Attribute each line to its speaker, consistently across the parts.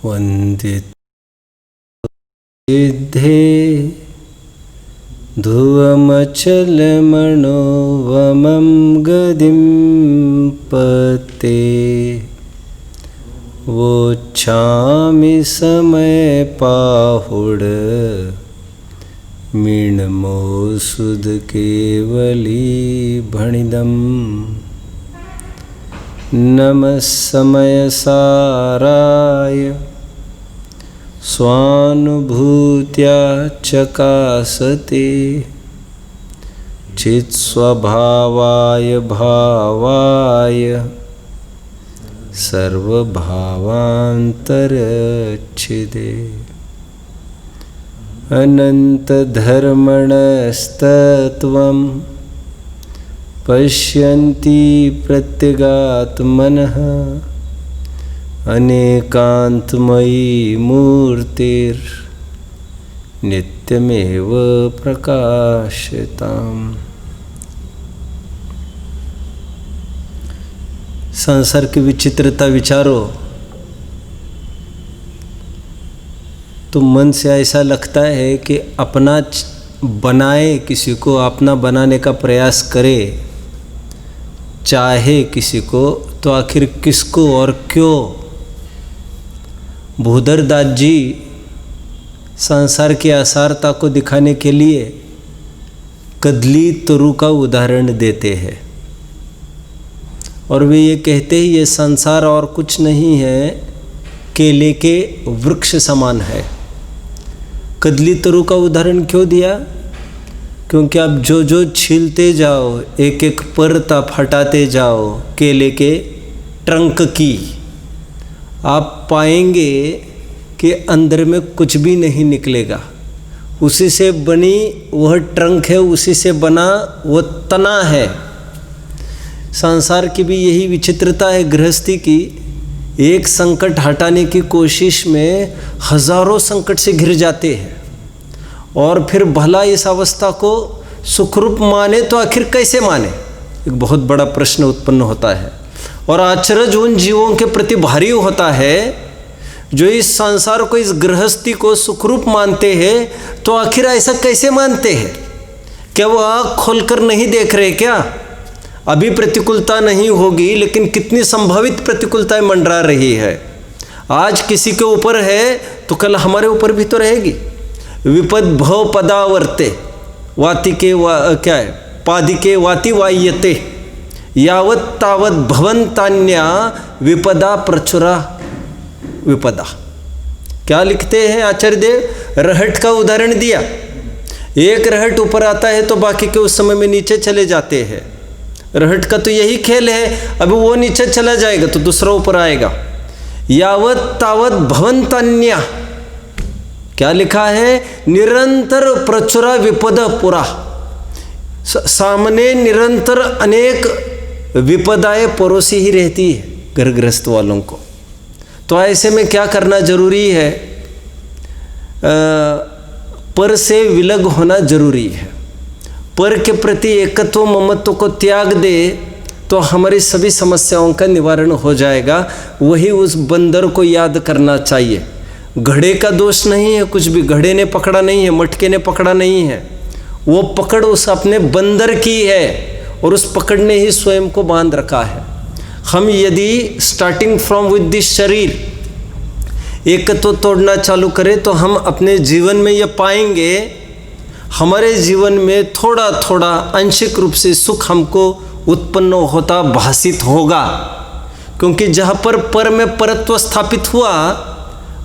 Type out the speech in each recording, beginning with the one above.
Speaker 1: वन्दित सिद्धे ध्रुवमचलमनोवमं गदिं पते वोच्छामि समयपाहुड मीणमोऽसुध केवली भणिदम् नमः समयसाराय स्वानुभूत्या चकासते चित्स्वभावाय भावाय सर्वभावान्तरच्छिदे अनन्तधर्मणस्तत्त्वं पश्यन्ति प्रत्यगात्मनः अनेकान्तमयी मूर्तिर्नित्यमेव प्रकाशताम्। संसार की विचित्रता विचारो तो मन से ऐसा लगता है कि अपना बनाए, किसी को अपना बनाने का प्रयास करे, चाहे किसी को, तो आखिर किसको और क्यों। भूधर दास जी संसार की असारता को दिखाने के लिए कदली तरु का उदाहरण देते हैं और वे ये कहते हैं ये संसार और कुछ नहीं है, केले के वृक्ष समान है। कदली तरु का उदाहरण क्यों दिया? क्योंकि आप जो जो छीलते जाओ, एक एक परत हटाते जाओ केले के ट्रंक की, आप पाएंगे कि अंदर में कुछ भी नहीं निकलेगा। उसी से बनी वह ट्रंक है, उसी से बना वह तना है। संसार की भी यही विचित्रता है गृहस्थी की। एक संकट हटाने की कोशिश में हजारों संकट से घिर जाते हैं और फिर भला इस अवस्था को सुखरूप माने तो आखिर कैसे माने, एक बहुत बड़ा प्रश्न उत्पन्न होता है। और आश्चर्य उन जीवों के प्रति भारी होता है जो इस संसार को, इस गृहस्थी को सुखरूप मानते हैं। तो आखिर ऐसा कैसे मानते हैं? क्या वो आँख खोलकर नहीं देख रहे क्या? अभी प्रतिकूलता नहीं होगी, लेकिन कितनी संभावित प्रतिकूलताएं मंडरा रही है। आज किसी के ऊपर है तो कल हमारे ऊपर भी तो रहेगी। विपद भव पदावर्ते वाति के क्या है, पादिके वाति वायते यावत तावत भवंतान्या विपदा प्रचुरा विपदा। क्या लिखते हैं आचार्य देव? रहट का उदाहरण दिया। एक रहट ऊपर आता है तो बाकी के उस समय में नीचे चले जाते हैं। रहट का तो यही खेल है, अभी वो नीचे चला जाएगा तो दूसरा ऊपर आएगा। यावत तावत भवंतान्या, क्या लिखा है? निरंतर प्रचुरा विपद पुरा। सामने निरंतर अनेक विपदाएं परोसी ही रहती है घर गृहस्थ वालों को। तो ऐसे में क्या करना जरूरी है? पर से विलग होना जरूरी है। पर के प्रति एकत्व ममत्व को त्याग दे तो हमारी सभी समस्याओं का निवारण हो जाएगा। वही उस बंदर को याद करना चाहिए। घड़े का दोष नहीं है कुछ भी, घड़े ने पकड़ा नहीं है, मटके ने पकड़ा नहीं है, वो पकड़ उस अपने बंदर की है और उस पकड़ ने ही स्वयं को बांध रखा है। हम यदि स्टार्टिंग फ्रॉम विद दिस शरीर एकत्व तोड़ना चालू करें तो हम अपने जीवन में ये पाएंगे, हमारे जीवन में थोड़ा थोड़ा आंशिक रूप से सुख हमको उत्पन्न होता भासित होगा। क्योंकि जहाँ पर में परत्व स्थापित हुआ,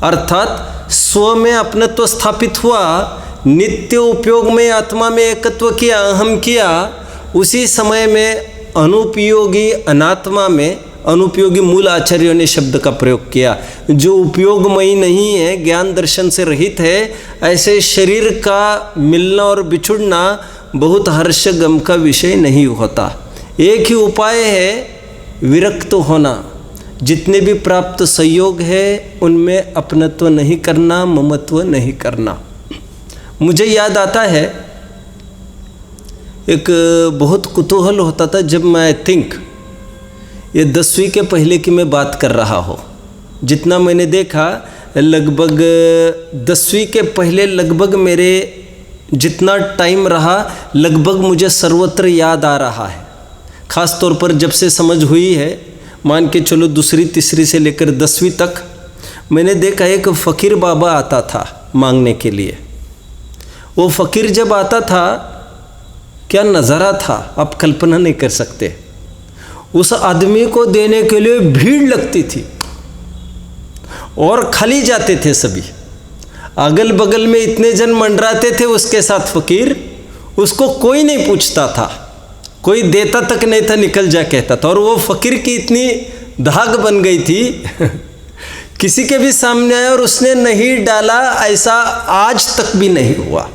Speaker 1: अर्थात स्व में अपनत्व स्थापित हुआ, नित्य उपयोग में आत्मा में एकत्व किया, अहम किया, उसी समय में अनुपयोगी अनात्मा में अनुपयोगी मूल आचार्यों ने शब्द का प्रयोग किया। जो उपयोगमयी नहीं है, ज्ञान दर्शन से रहित है, ऐसे शरीर का मिलना और बिछुड़ना बहुत हर्ष गम का विषय नहीं होता। एक ही उपाय है, विरक्त होना। जितने भी प्राप्त संयोग है उनमें अपनत्व नहीं करना, ममत्व नहीं करना। मुझे याद आता है एक बहुत कुतूहल होता था जब मैं आई थिंक ये 10वीं के पहले की मैं बात कर रहा हो। जितना मैंने देखा लगभग 10वीं के पहले लगभग मेरे जितना टाइम रहा लगभग मुझे सर्वत्र याद आ रहा है। ख़ास तौर पर जब से समझ हुई है, मान के चलो दूसरी तीसरी से लेकर 10वीं तक, मैंने देखा एक फ़कीर बाबा आता था मांगने के लिए। वो फ़कीर जब आता था, क्या नज़ारा था आप कल्पना नहीं कर सकते। उस आदमी को देने के लिए भीड़ लगती थी और खाली जाते थे सभी। अगल बगल में इतने जन मंडराते थे उसके साथ फ़कीर, उसको कोई नहीं पूछता था, कोई देता तक नहीं था, निकल जा कहता था। और वो फ़कीर की इतनी धाक बन गई थी किसी के भी सामने आया और उसने नहीं डाला, ऐसा आज तक भी नहीं हुआ।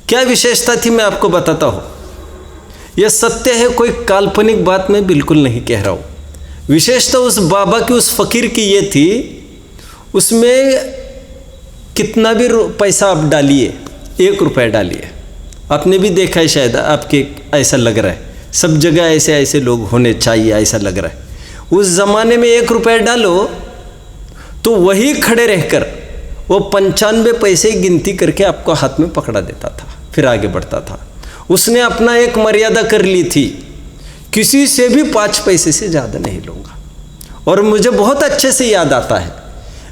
Speaker 1: क्या विशेषता थी मैं आपको बताता हूँ। यह सत्य है, कोई काल्पनिक बात मैं बिल्कुल नहीं कह रहा हूँ। विशेषता उस बाबा की, उस फ़कीर की ये थी, उसमें कितना भी पैसा आप डालिए, 1 रुपया डालिए, आपने भी देखा है शायद, आपके ऐसा लग रहा है सब जगह ऐसे ऐसे लोग होने चाहिए, ऐसा लग रहा है। उस ज़माने में 1 रुपया डालो तो वही खड़े रहकर वो 95 पैसे गिनती करके आपको हाथ में पकड़ा देता था, फिर आगे बढ़ता था। उसने अपना एक मर्यादा कर ली थी, किसी से भी 5 पैसे से ज़्यादा नहीं लूँगा। और मुझे बहुत अच्छे से याद आता है,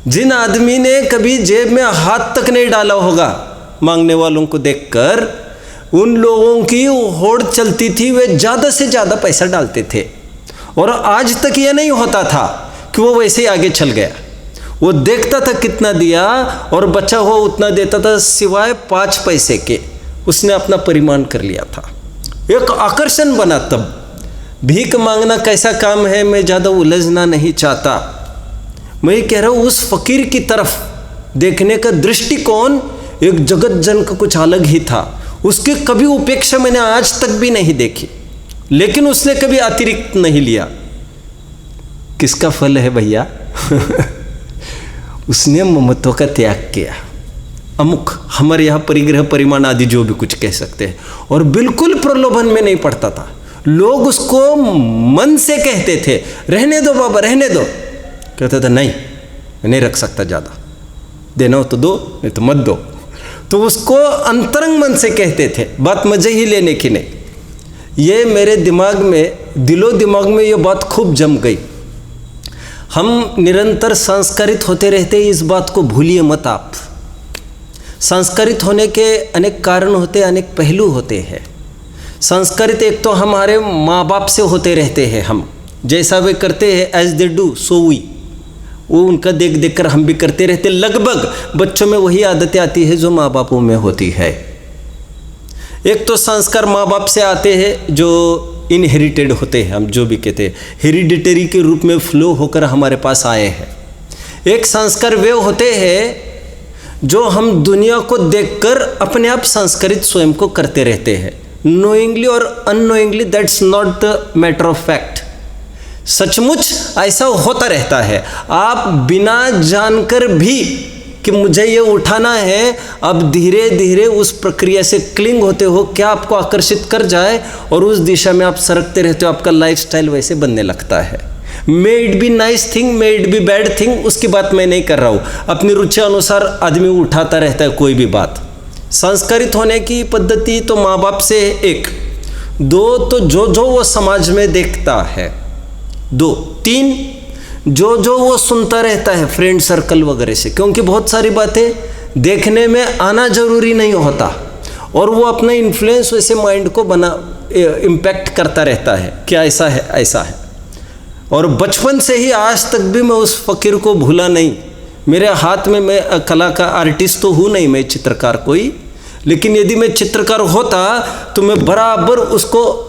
Speaker 1: जिन आदमी ने कभी जेब में हाथ तक नहीं डाला होगा मांगने वालों को देखकर, उन लोगों की होड़ चलती थी, वे ज़्यादा से ज़्यादा पैसा डालते थे। और आज तक यह नहीं होता था कि वो वैसे ही आगे चल गया। वो देखता था कितना दिया और बचा हुआ उतना देता था, सिवाय 5 पैसे के उसने अपना परिमाण कर लिया था। एक आकर्षण बना। तब भीख मांगना कैसा काम है मैं ज़्यादा उलझना नहीं चाहता। मैं कह रहा हूँ उस फ़कीर की तरफ देखने का दृष्टिकोण एक जगत जन का कुछ अलग ही था। उसकी कभी उपेक्षा मैंने आज तक भी नहीं देखी, लेकिन उसने कभी अतिरिक्त नहीं लिया। किसका फल है भैया? उसने ममत्व का त्याग किया। अमुक हमारे यहाँ परिग्रह परिमाण आदि जो भी कुछ कह सकते हैं, और बिल्कुल प्रलोभन में नहीं पड़ता था। लोग उसको मन से कहते थे रहने दो बाबा रहने दो, कहता था नहीं मैं नहीं रख सकता, ज़्यादा देना हो तो दो नहीं तो मत दो। तो उसको अंतरंग मन से कहते थे, बात मजे ही लेने की नहीं। ये मेरे दिमाग में, दिलो दिमाग में ये बात खूब जम गई। हम निरंतर संस्कारित होते रहते हैं, इस बात को भूलिए मत आप। संस्कारित होने के अनेक कारण होते हैं, अनेक पहलू होते हैं। संस्कारित एक तो हमारे माँ बाप से होते रहते हैं, हम जैसा वे करते हैं as they do so we, वो उनका देख देख कर हम भी करते रहते। लगभग बच्चों में वही आदतें आती है जो माँ बापों में होती है। एक तो संस्कार माँ बाप से आते हैं जो इनहेरिटेड होते हैं, हम जो भी कहते हैं हेरिडिटरी के रूप में फ्लो होकर हमारे पास आए हैं। एक संस्कार वे होते हैं जो हम दुनिया को देखकर अपने आप संस्कारित स्वयं को करते रहते हैं, नोइंगली और unknowingly, that's not the matter of fact. सचमुच ऐसा होता रहता है। आप बिना जानकर भी कि मुझे ये उठाना है, अब धीरे धीरे उस प्रक्रिया से क्लिंग होते हो, क्या आपको आकर्षित कर जाए और उस दिशा में आप सरकते रहते हो। आपका लाइफस्टाइल वैसे बनने लगता है। May it be nice thing, may it be bad thing, उसकी बात मैं नहीं कर रहा हूँ। अपनी रुचि अनुसार आदमी उठाता रहता है कोई भी बात। संस्कारित होने की पद्धति तो माँ बाप से एक, दो तो जो जो वो समाज में देखता है, 2 3 जो जो वो सुनता रहता है फ्रेंड सर्कल वगैरह से, क्योंकि बहुत सारी बातें देखने में आना जरूरी नहीं होता और वो अपना इन्फ्लुएंस वैसे माइंड को इम्पैक्ट करता रहता है कि ऐसा है ऐसा है। और बचपन से ही आज तक भी मैं उस फ़कीर को भूला नहीं। मेरे हाथ में, मैं कला का आर्टिस्ट तो हूँ नहीं, मैं चित्रकार कोई, लेकिन यदि मैं चित्रकार होता तो मैं बराबर उसको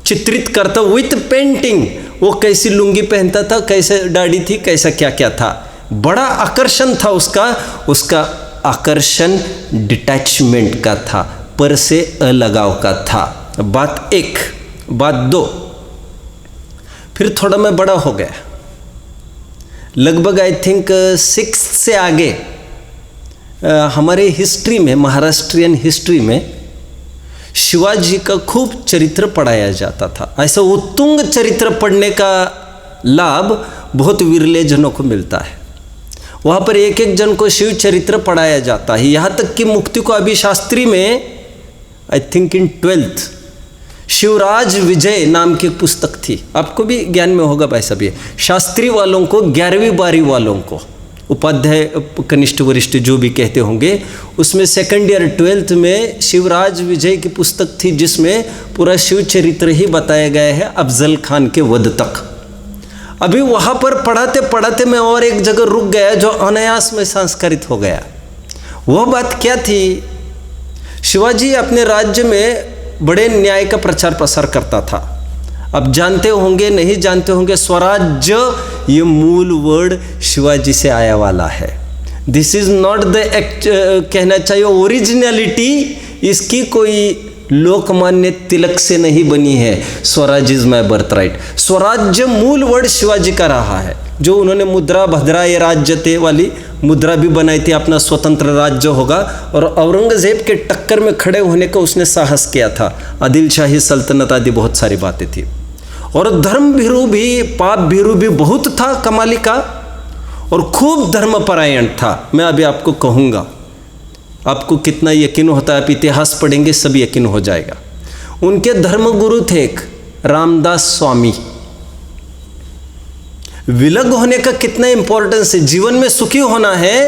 Speaker 1: चित्रित करता विथ पेंटिंग। वो कैसी लुंगी पहनता था, कैसे दाढ़ी थी, कैसा क्या क्या था, बड़ा आकर्षण था उसका आकर्षण डिटैचमेंट का था, पर से अलगाव का था। बात 1। बात 2, फिर थोड़ा मैं बड़ा हो गया, लगभग आई थिंक 6th से आगे हमारे हिस्ट्री में, महाराष्ट्रियन हिस्ट्री में शिवाजी का खूब चरित्र पढ़ाया जाता था। ऐसा उत्तुंग चरित्र पढ़ने का लाभ बहुत विरले जनों को मिलता है। वहाँ पर एक एक जन को शिव चरित्र पढ़ाया जाता है। यहाँ तक कि मुक्ति को अभी शास्त्री में I think in 12th Shivraj विजय नाम की एक पुस्तक थी, आपको भी ज्ञान में होगा भाई साहब। ये शास्त्री वालों को 11वीं 12वीं वालों को, उपाध्याय कनिष्ठ वरिष्ठ जो भी कहते होंगे, उसमें 2nd ईयर 12th में शिवराज विजय की पुस्तक थी जिसमें पूरा शिव चरित्र ही बताया गया है अफजल खान के वध तक। अभी वहाँ पर पढ़ाते पढ़ाते मैं और एक जगह रुक गया जो अनायास में संस्कारित हो गया। वह बात क्या थी, शिवाजी अपने राज्य में बड़े न्याय का प्रचार प्रसार करता था। अब जानते होंगे नहीं जानते होंगे, स्वराज्य ये मूल वर्ड शिवाजी से आया वाला है। दिस इज नॉट द कहना चाहिए ओरिजिनलिटी, इसकी कोई लोकमान्य तिलक से नहीं बनी है। Swaraj is my birth right, स्वराज्य मूल वर्ड शिवाजी का रहा है। जो उन्होंने मुद्रा भद्रा ये राज्य ते वाली मुद्रा भी बनाई थी, अपना स्वतंत्र राज्य होगा, और औरंगजेब के टक्कर में खड़े होने का उसने साहस किया था। आदिल शाही सल्तनत आदि बहुत सारी बातें थी। और धर्म भीरु भी पाप भीरु भी बहुत था कमाली का, और खूब धर्मपरायण था। मैं अभी आपको कहूँगा, आपको कितना यकीन होता है, आप इतिहास पढ़ेंगे सब यकीन हो जाएगा। उनके धर्मगुरु थे एक रामदास स्वामी। विलग होने का कितना इंपॉर्टेंस है, जीवन में सुखी होना है।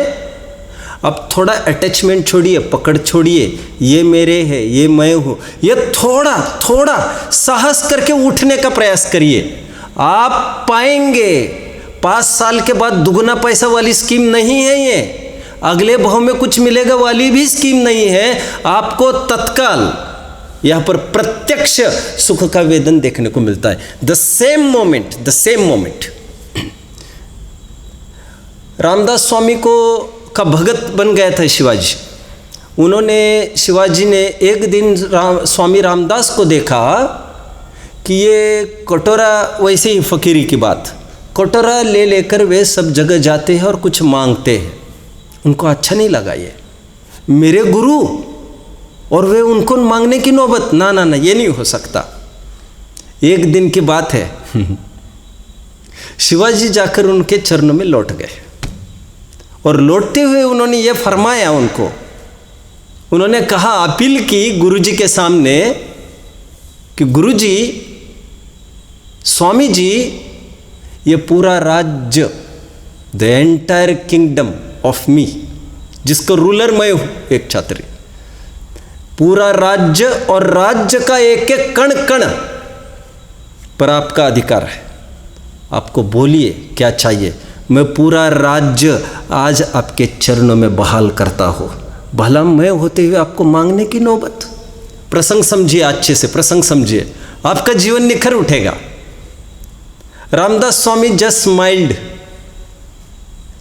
Speaker 1: अब थोड़ा अटैचमेंट छोड़िए, पकड़ छोड़िए, ये मेरे है, ये मैं हूँ, ये थोड़ा थोड़ा साहस करके उठने का प्रयास करिए, आप पाएंगे। 5 साल के बाद दुगना पैसा वाली स्कीम नहीं है ये, अगले भाव में कुछ मिलेगा वाली भी स्कीम नहीं है। आपको तत्काल यहाँ पर प्रत्यक्ष सुख का वेदन देखने को मिलता है। The same moment Ramdas Swami का भगत बन गया था शिवाजी। शिवाजी ने एक दिन स्वामी रामदास को देखा कि ये कटोरा, वैसे ही फकीरी की बात, कटोरा ले लेकर वे सब जगह जाते हैं और कुछ मांगते हैं। उनको अच्छा नहीं लगा, ये मेरे गुरु और वे उनको मांगने की नौबत, ना ना ना, ये नहीं हो सकता। एक दिन की बात है, शिवाजी जाकर उनके चरणों में लौट गए और लौटते हुए उन्होंने ये फरमाया उनको, उन्होंने कहा, अपील की गुरुजी के सामने कि गुरुजी, स्वामी जी, ये पूरा राज्य, the entire kingdom of me, जिसका रूलर मैं हूं, एक छात्री, पूरा राज्य और राज्य का एक एक कण कण पर आपका अधिकार है। आपको बोलिए क्या चाहिए, मैं पूरा राज्य आज आपके चरणों में बहाल करता हूँ। भला मैं होते हुए आपको मांगने की नौबत। प्रसंग समझिए, अच्छे से प्रसंग समझिए, आपका जीवन निखर उठेगा। Ramdas Swami just smiled.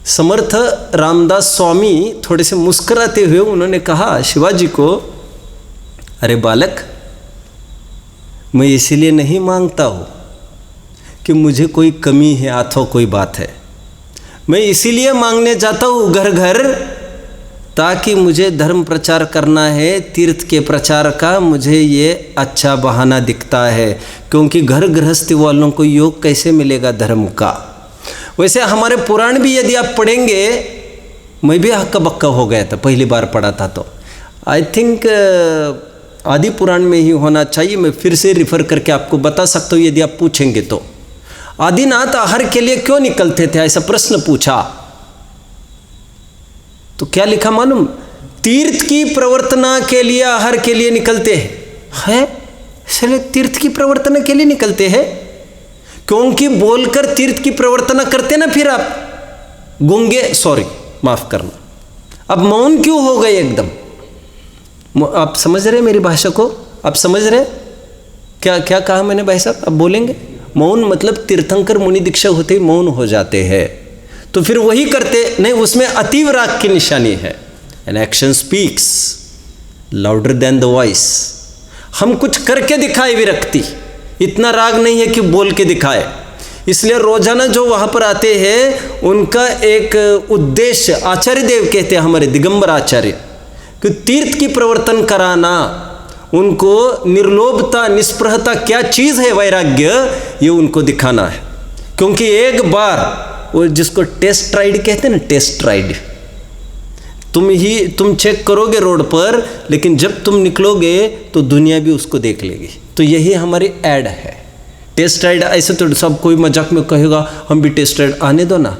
Speaker 1: समर्थ रामदास स्वामी थोड़े से मुस्कुराते हुए उन्होंने कहा शिवाजी को, अरे बालक, मैं इसीलिए नहीं मांगता हूँ कि मुझे कोई कमी है अथवा कोई बात है। मैं इसीलिए मांगने जाता हूँ घर घर, ताकि मुझे धर्म प्रचार करना है, तीर्थ के प्रचार का मुझे ये अच्छा बहाना दिखता है। क्योंकि घर गृहस्थी वालों को योग कैसे मिलेगा धर्म का। वैसे हमारे पुराण भी यदि आप पढ़ेंगे, मैं भी हक्का बक्का हो गया था पहली बार पढ़ा था, तो आई थिंक आदि पुराण में ही होना चाहिए। मैं फिर से रिफ़र करके आपको बता सकता हूँ यदि आप पूछेंगे तो। आदिनाथ आहार के लिए क्यों निकलते थे, ऐसा प्रश्न पूछा तो क्या लिखा मालूम, तीर्थ की प्रवर्तना के लिए आहार के लिए निकलते हैं। इसलिए तीर्थ की प्रवर्तना के लिए निकलते हैं, क्योंकि बोलकर तीर्थ की प्रवर्तना करते ना फिर आप गूंगे, सॉरी माफ करना, अब मौन क्यों हो गए एकदम। आप समझ रहे मेरी भाषा को, आप समझ रहे क्या क्या कहा मैंने भाई साहब, अब बोलेंगे। मौन मतलब तीर्थंकर मुनि दीक्षा होते ही मौन हो जाते हैं, तो फिर वही करते नहीं, उसमें अतीव राग की निशानी है। An action speaks louder than the voice. हम कुछ करके दिखाए विरक्ति, इतना राग नहीं है कि बोल के दिखाए। इसलिए रोजाना जो वहाँ पर आते हैं उनका एक उद्देश्य, आचार्य देव कहते हैं हमारे दिगंबर आचार्य, कि तीर्थ की प्रवर्तन कराना, उनको निर्लोभता निष्प्रहता क्या चीज़ है, वैराग्य, ये उनको दिखाना है। क्योंकि एक बार वो जिसको टेस्ट राइड कहते हैं ना, टेस्ट राइड, तुम चेक करोगे रोड पर, लेकिन जब तुम निकलोगे तो दुनिया भी उसको देख लेगी। तो यही हमारी ऐड है, टेस्ट राइड। ऐसे तो सब कोई मजाक में कहेगा हम भी टेस्ट राइड, आने दो ना,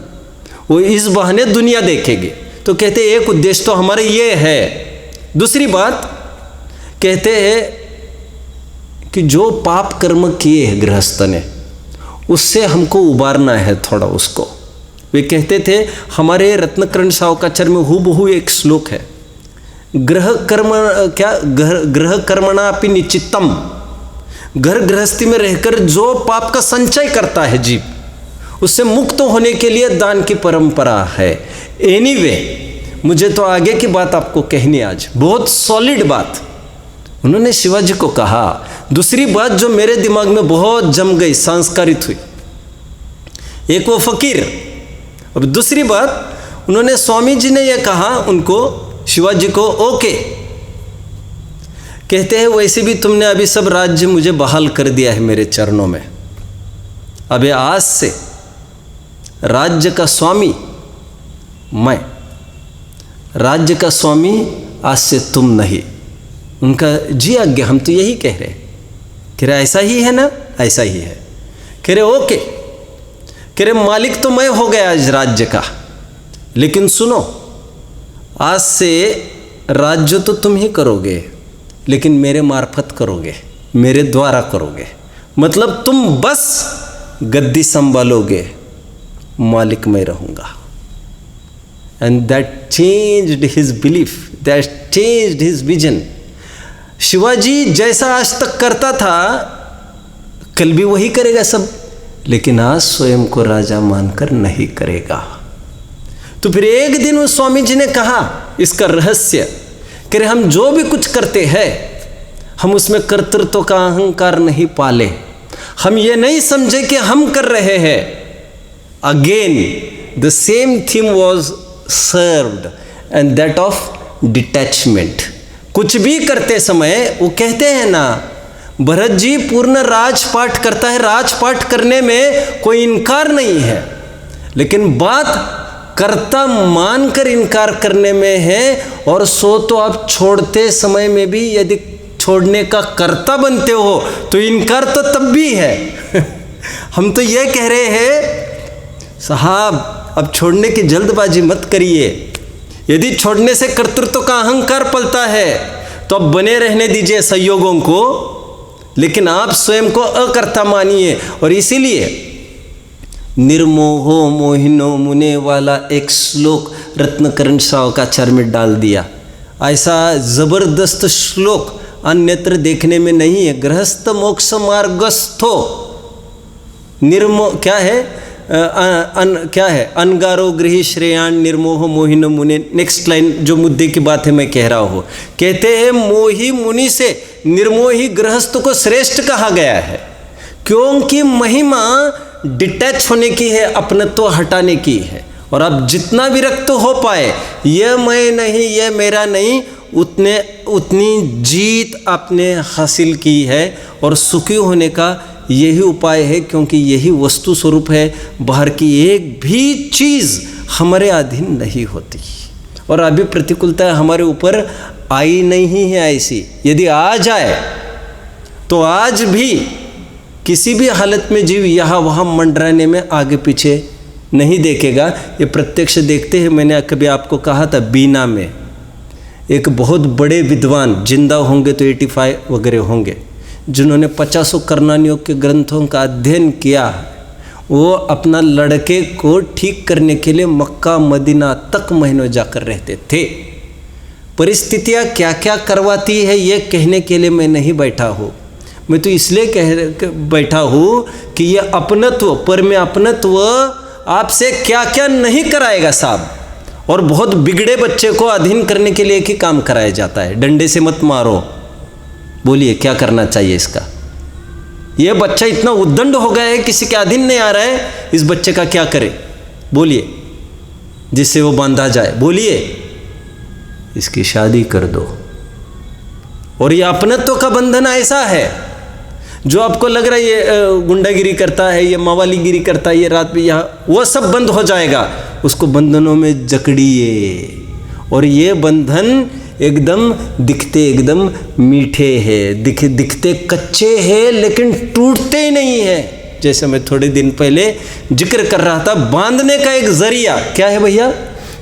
Speaker 1: वो इस बहाने दुनिया देखेगी। तो कहते हैं एक उद्देश्य तो हमारे ये है। दूसरी बात कहते हैं कि जो पाप कर्म किए हैं गृहस्थ ने, उससे हमको उबारना है थोड़ा उसको। वे कहते थे, हमारे रत्नकर्ण सावकाचार्य में हूबहू एक श्लोक है, ग्रह कर्मणा अपि निश्चितम, घर गृहस्थी में रहकर जो पाप का संचय करता है जीव, उससे मुक्त होने के लिए दान की परंपरा है। एनीवे, मुझे तो आगे की बात आपको कहनी आज, बहुत सॉलिड बात उन्होंने शिवाजी को कहा। दूसरी बात जो मेरे दिमाग में बहुत जम गई, संस्कारित हुई, एक वो फकीर। अब दूसरी बात, उन्होंने स्वामी जी ने यह कहा उनको, शिवाजी को, ओके, कहते हैं वैसे भी तुमने अभी सब राज्य मुझे बहाल कर दिया है मेरे चरणों में, अबे आज से राज्य का स्वामी मैं, राज्य का स्वामी आज से तुम नहीं। उनका जी आज्ञा, हम तो यही कह रहे। कह रहे ऐसा ही है ना, ऐसा ही है। कह रहे ओके, कह रहे मालिक तो मैं हो गया आज राज्य का, लेकिन सुनो, आज से राज्य तो तुम ही करोगे, लेकिन मेरे मार्फत करोगे, मेरे द्वारा करोगे। मतलब तुम बस गद्दी संभालोगे, मालिक मैं रहूँगा। And that changed his belief, that changed his vision. Shivaji जैसा आज तक करता था, कल भी वही करेगा सब, लेकिन आज स्वयं को राजा मानकर नहीं करेगा। तो फिर एक दिन उस स्वामी जी ने कहा इसका रहस्य, कि हम जो भी कुछ करते हैं, हम उसमें कर्तृत्व का अहंकार नहीं पाले, हम ये नहीं समझे कि हम कर रहे हैं। Again the same theme was served, and that of detachment. कुछ भी करते समय वो कहते हैं ना, भरत जी पूर्ण राजपाट करता है, राजपाट करने में कोई इनकार नहीं है, लेकिन बात कर्ता मानकर इनकार करने में है। और सो तो आप छोड़ते समय में भी यदि छोड़ने का कर्ता बनते हो तो इनकार तो तब भी है। हम तो ये कह रहे हैं साहब, अब छोड़ने की जल्दबाजी मत करिए। यदि छोड़ने से कर्तृत्व का अहंकार पलता है तो अब बने रहने दीजिए संयोगों को, लेकिन आप स्वयं को अकर्ता मानिए। और इसीलिए निर्मोहो मोहिनो मुने वाला एक श्लोक रत्नकर्ण सावकाचार्य में डाल दिया। ऐसा जबरदस्त श्लोक अन्यत्र देखने में नहीं है। गृहस्थ मोक्ष मार्गस्थो निर्मो क्या है, क्या है, अनगारो गृही श्रेयान निर्मोह मोहिन मुने। नेक्स्ट लाइन जो मुद्दे की बात है मैं कह रहा हूँ, कहते हैं मोही मुनि से निर्मोही गृहस्थ को श्रेष्ठ कहा गया है, क्योंकि महिमा डिटैच होने की है, अपनत्व हटाने की है। और अब जितना विरक्त हो पाए, यह मैं नहीं, यह मेरा नहीं, उतनी जीत आपने हासिल की है। और सुखी होने का यही उपाय है, क्योंकि यही वस्तु स्वरूप है। बाहर की एक भी चीज़ हमारे अधीन नहीं होती। और अभी प्रतिकूलता हमारे ऊपर आई नहीं है ऐसी। यदि आ जाए तो आज भी किसी भी हालत में जीव यहाँ वहाँ मंडराने में आगे पीछे नहीं देखेगा। ये प्रत्यक्ष देखते हैं। मैंने कभी आपको कहा था, बीना में एक बहुत बड़े विद्वान जिंदा होंगे तो 85 वगैरह होंगे, जिन्होंने 50 कर्णानियोग के ग्रंथों का अध्ययन किया। वो अपना लड़के को ठीक करने के लिए मक्का मदीना तक महीनों जाकर रहते थे। परिस्थितियाँ क्या क्या करवाती है ये कहने के लिए मैं नहीं बैठा हूँ। मैं तो इसलिए बैठा हूँ कि ये अपनत्व, पर में अपनत्व आपसे क्या क्या नहीं कराएगा साहब। और बहुत बिगड़े बच्चे को अधीन करने के लिए एक ही काम कराया जाता है, डंडे से मत मारो। बोलिए क्या करना चाहिए इसका? ये बच्चा इतना उद्दंड हो गया है, किसी के अधीन नहीं आ रहा है, इस बच्चे का क्या करे? बोलिए, जिससे वो बांधा जाए। बोलिए, इसकी शादी कर दो। और ये अपनत्व का बंधन ऐसा है जो आपको लग रहा है ये गुंडागिरी करता है, ये मवालीगिरी करता है, ये रात में यहाँ, वो सब बंद हो जाएगा। उसको बंधनों में जकड़िए, और ये बंधन एकदम दिखते एकदम मीठे हैं, दिखते कच्चे हैं लेकिन टूटते ही नहीं है। जैसे मैं थोड़े दिन पहले जिक्र कर रहा था, बांधने का एक जरिया क्या है भैया,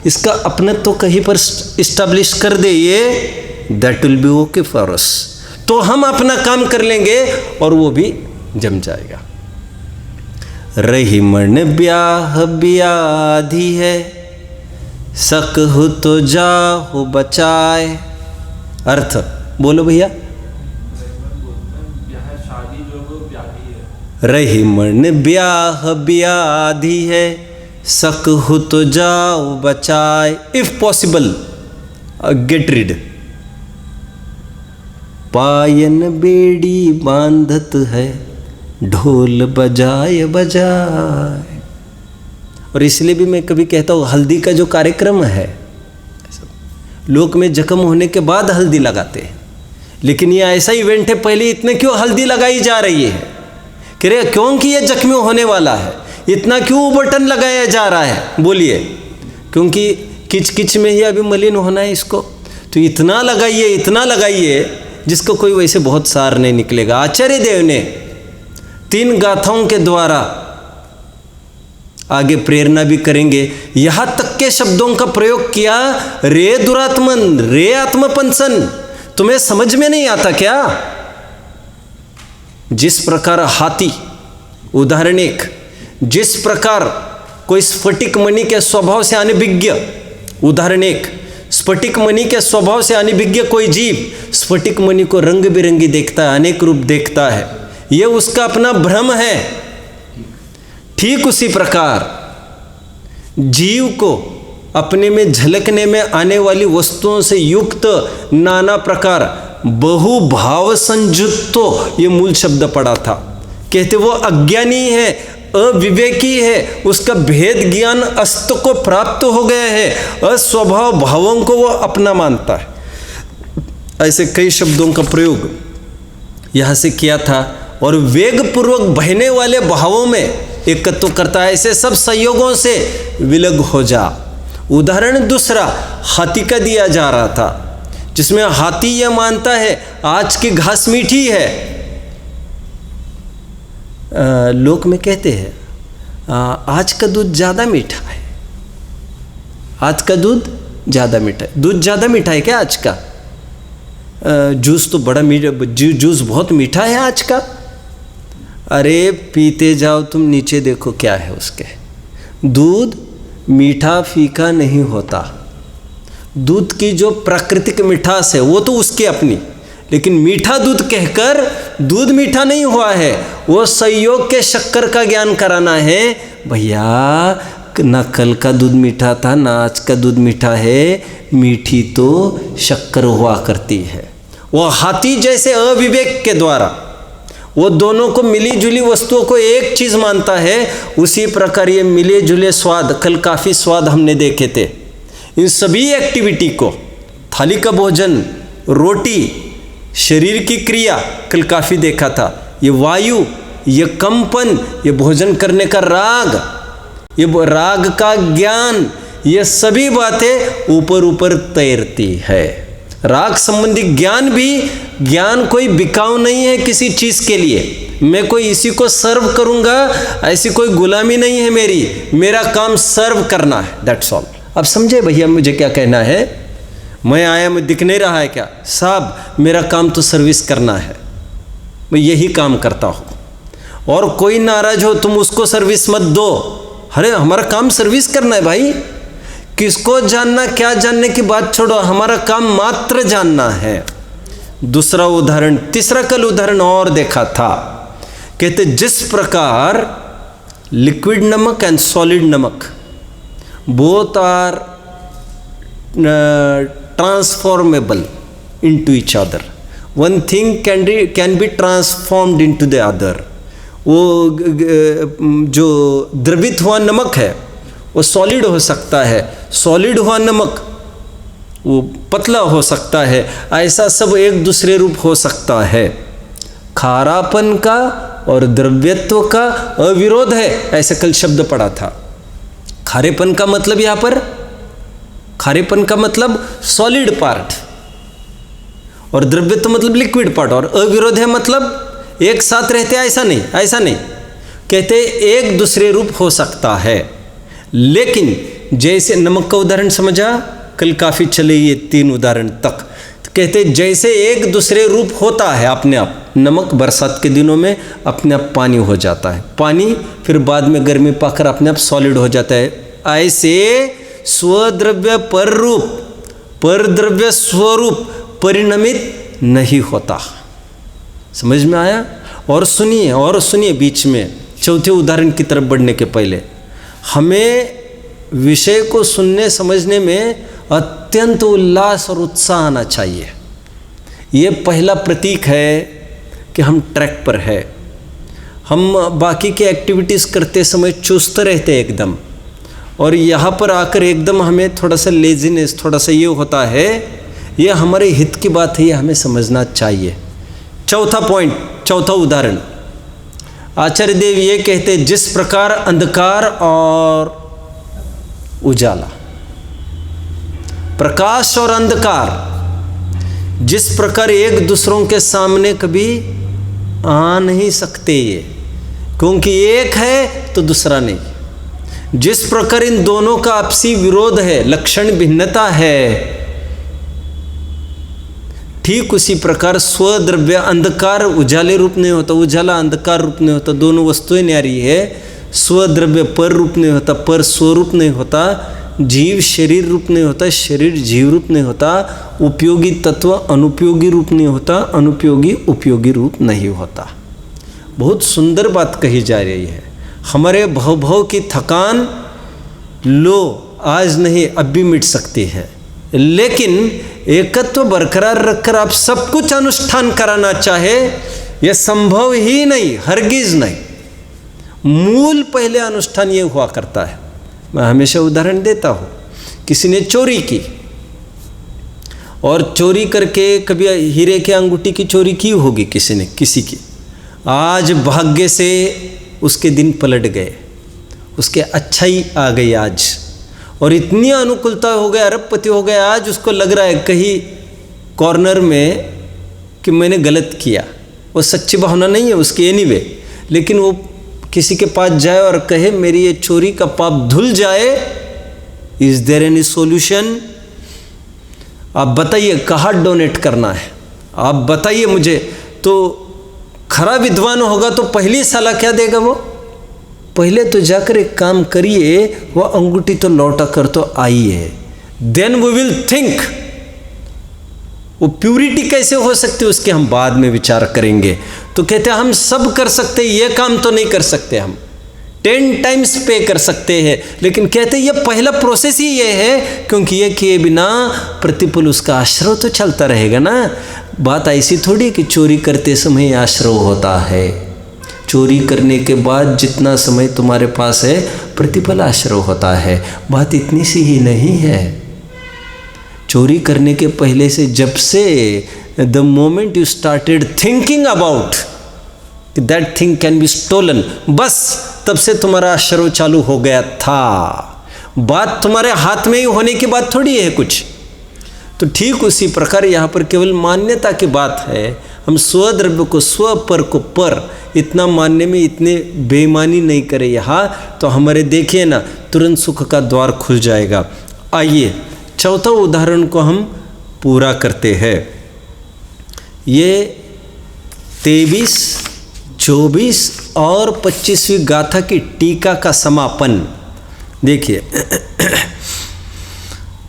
Speaker 1: इसका अपनत्व तो कहीं पर इस्टेब्लिश कर दे, ये that will be okay for us. तो हम अपना काम कर लेंगे और वो भी जम जाएगा। रही मन ब्याह ब्याधि है, शक हो तो जाओ बचाए। अर्थ बोलो भैया। रही मन ब्याह ब्याधि है, शक हो तो जाओ बचाए। If possible get rid. पायन बेड़ी बांधत है, ढोल बजाए बजाए। और इसलिए भी मैं कभी कहता हूँ, हल्दी का जो कार्यक्रम है, लोग में जख्म होने के बाद हल्दी लगाते हैं, लेकिन ये ऐसा इवेंट है, पहले इतने क्यों हल्दी लगाई जा रही है? कह रहे क्योंकि ये जख्मी होने वाला है, इतना क्यों बटन लगाया जा रहा है? बोलिए। क्योंकि किच किच में ही अभी मलिन होना है इसको, तो इतना लगाइए, इतना लगाइए जिसको कोई वैसे बहुत सार नहीं निकलेगा। आचार्य देव ने 3 गाथाओं के द्वारा, आगे प्रेरणा भी करेंगे, यहां तक के शब्दों का प्रयोग किया, रे दुरात्मन, रे आत्मपंसन, तुम्हें समझ में नहीं आता क्या? जिस प्रकार हाथी, उदाहरण एक, जिस प्रकार कोई स्फटिक मणि के स्वभाव से अनभिज्ञ, उदाहरण एक, स्फटिक मणि के स्वभाव से अनभिज्ञ कोई जीव स्फटिक मणि को रंग बिरंगी देखता है, अनेक रूप देखता है, यह उसका अपना भ्रम है। ठीक उसी प्रकार जीव को अपने में झलकने में आने वाली वस्तुओं से युक्त नाना प्रकार बहुभाव संयुक्तो, ये मूल शब्द पड़ा था। कहते वो अज्ञानी है, अविवेकी है, उसका भेद ज्ञान अस्त को प्राप्त हो गया है, अस्वभाव भावों को वो अपना मानता है। ऐसे कई शब्दों का प्रयोग यहाँ से किया था। और वेग पूर्वक बहने वाले भावों में एकत्व करता है, ऐसे सब संयोगों से विलग हो जा। उदाहरण दूसरा हाथी का दिया जा रहा था, जिसमें हाथी यह मानता है आज की घास मीठी है। लोक में कहते हैं आज का दूध ज़्यादा मीठा है, आज का दूध ज़्यादा मीठा है। दूध ज़्यादा मीठा है क्या आज का? जूस तो बड़ा मीठा, जूस बहुत मीठा है आज का। अरे पीते जाओ तुम, नीचे देखो क्या है उसके। दूध मीठा फीका नहीं होता, दूध की जो प्राकृतिक मिठास है वो तो उसकी अपनी, लेकिन मीठा दूध कहकर दूध मीठा नहीं हुआ है, वो संयोग के शक्कर का ज्ञान कराना है। भैया ना कल का दूध मीठा था ना आज का दूध मीठा है, मीठी तो शक्कर हुआ करती है। वो हाथी जैसे अविवेक के द्वारा वो दोनों को मिली जुली वस्तुओं को एक चीज़ मानता है, उसी प्रकार ये मिले जुले स्वाद, कल काफ़ी स्वाद हमने देखे थे। इन सभी एक्टिविटी को, थाली का भोजन, रोटी, शरीर की क्रिया, कल काफ़ी देखा था, ये वायु, ये कंपन, ये भोजन करने का राग, ये राग का ज्ञान, ये सभी बातें ऊपर ऊपर तैरती है। राग संबंधी ज्ञान भी, ज्ञान कोई बिकाऊ नहीं है किसी चीज़ के लिए। मैं कोई इसी को सर्व करूँगा, ऐसी कोई गुलामी नहीं है मेरी, मेरा काम सर्व करना है, दैट्स ऑल। अब समझे भैया मुझे क्या कहना है? मैं आया, मैं दिख नहीं रहा है क्या? साहब मेरा काम तो सर्विस करना है, मैं यही काम करता हूँ। और कोई नाराज हो तुम उसको सर्विस मत दो। अरे हमारा काम सर्विस करना है भाई, किसको जानना क्या जानने की बात छोड़ो, हमारा काम मात्र जानना है। दूसरा उदाहरण, तीसरा कल उदाहरण और देखा था, कहते जिस प्रकार लिक्विड नमक एंड सॉलिड नमक both are transformable into each other, one thing can be transformed into the other. वो जो द्रवित हुआ नमक है वो सॉलिड हो सकता है, सॉलिड हुआ नमक वो पतला हो सकता है, ऐसा सब एक दूसरे रूप हो सकता है। खारापन का और द्रव्यत्व का अविरोध है, ऐसे कल शब्द पढ़ा था। खारेपन का मतलब यहां पर, खारेपन का मतलब सॉलिड पार्ट, और द्रव्यत्व मतलब लिक्विड पार्ट, और अविरोध है मतलब एक साथ रहते, ऐसा नहीं, ऐसा नहीं। कहते एक दूसरे रूप हो सकता है, लेकिन जैसे नमक का उदाहरण समझा, कल काफ़ी चले ये 3 उदाहरण तक। तो कहते जैसे एक दूसरे रूप होता है अपने आप, नमक बरसात के दिनों में अपने आप पानी हो जाता है, पानी फिर बाद में गर्मी पाकर अपने आप सॉलिड हो जाता है, ऐसे स्वद्रव्य पर रूप, पर द्रव्य स्वरूप परिणमित नहीं होता। समझ में आया? और सुनिए बीच में चौथे उदाहरण की तरफ बढ़ने के पहले, हमें विषय को सुनने समझने में अत्यंत उल्लास और उत्साह आना चाहिए। ये पहला प्रतीक है कि हम ट्रैक पर है। हम बाकी के एक्टिविटीज़ करते समय चुस्त रहते हैं एकदम, और यहाँ पर आकर एकदम हमें थोड़ा सा लेजीनेस, थोड़ा सा ये होता है। ये हमारे हित की बात है, ये हमें समझना चाहिए। चौथा पॉइंट, चौथा उदाहरण, आचार्य देव ये कहते जिस प्रकार अंधकार और उजाला, प्रकाश और अंधकार जिस प्रकार एक दूसरों के सामने कभी आ नहीं सकते, ये क्योंकि एक है तो दूसरा नहीं। जिस प्रकार इन दोनों का आपसी विरोध है, लक्षण भिन्नता है, ठीक उसी प्रकार स्वद्रव्य अंधकार उजाले रूप नहीं होता, उजाला अंधकार रूप नहीं होता, दोनों वस्तुएं न्यारी है। स्वद्रव्य पर रूप नहीं होता, पर स्वरूप नहीं होता, जीव शरीर रूप नहीं होता, शरीर जीव रूप नहीं होता, उपयोगी तत्व अनुपयोगी रूप नहीं होता, अनुपयोगी उपयोगी रूप नहीं होता। बहुत सुंदर बात कही जा रही है। हमारे भव की थकान लो आज नहीं अब भी मिट सकती है, लेकिन एकत्व बरकरार रखकर आप सब कुछ अनुष्ठान कराना चाहे, यह संभव ही नहीं, हरगिज नहीं। मूल पहले अनुष्ठान ये हुआ करता है। मैं हमेशा उदाहरण देता हूँ, किसी ने चोरी की और चोरी करके, कभी हीरे के अंगूठी की चोरी की होगी किसी ने, किसी की, आज भाग्य से उसके दिन पलट गए, उसके अच्छाई आ गई आज, और इतनी अनुकूलता हो गया, अरबपति हो गया। आज उसको लग रहा है कहीं कॉर्नर में कि मैंने गलत किया, वो सच्ची भावना नहीं है उसकी एनीवे, लेकिन वो किसी के पास जाए और कहे मेरी ये चोरी का पाप धुल जाए, इज देयर एनी सॉल्यूशन? आप बताइए कहाँ डोनेट करना है, आप बताइए मुझे। तो खरा विद्वान होगा तो पहली सलाह क्या देगा वो? पहले तो जाकर एक काम करिए, वो अंगूठी तो लौटा कर तो आइए, देन वी विल थिंक वो प्यूरिटी कैसे हो सकती है उसके हम बाद में विचार करेंगे। तो कहते हैं हम सब कर सकते हैं, ये काम तो नहीं कर सकते, हम 10 टाइम्स पे कर सकते हैं, लेकिन कहते हैं ये पहला प्रोसेस ही ये है, क्योंकि ये किए बिना प्रतिपल उसका आश्रव तो चलता रहेगा ना। बात ऐसी थोड़ी कि चोरी करते समय आश्रव होता है, चोरी करने के बाद जितना समय तुम्हारे पास है प्रतिपल आश्रव होता है। बात इतनी सी ही नहीं है। चोरी करने के पहले से, जब से the moment you started thinking about that thing can be stolen, बस तब से तुम्हारा आश्रव चालू हो गया था। बात तुम्हारे हाथ में ही होने की बात थोड़ी है कुछ। तो ठीक उसी प्रकार यहाँ पर केवल मान्यता की बात है। हम स्वद्रव्य को स्व, पर को पर, इतना मानने में इतने बेईमानी नहीं करें यहाँ, तो हमारे देखिए ना तुरंत सुख का द्वार खुल जाएगा। आइए चौथा उदाहरण को हम पूरा करते हैं। ये 23, 24 और 25वीं गाथा की टीका का समापन देखिए।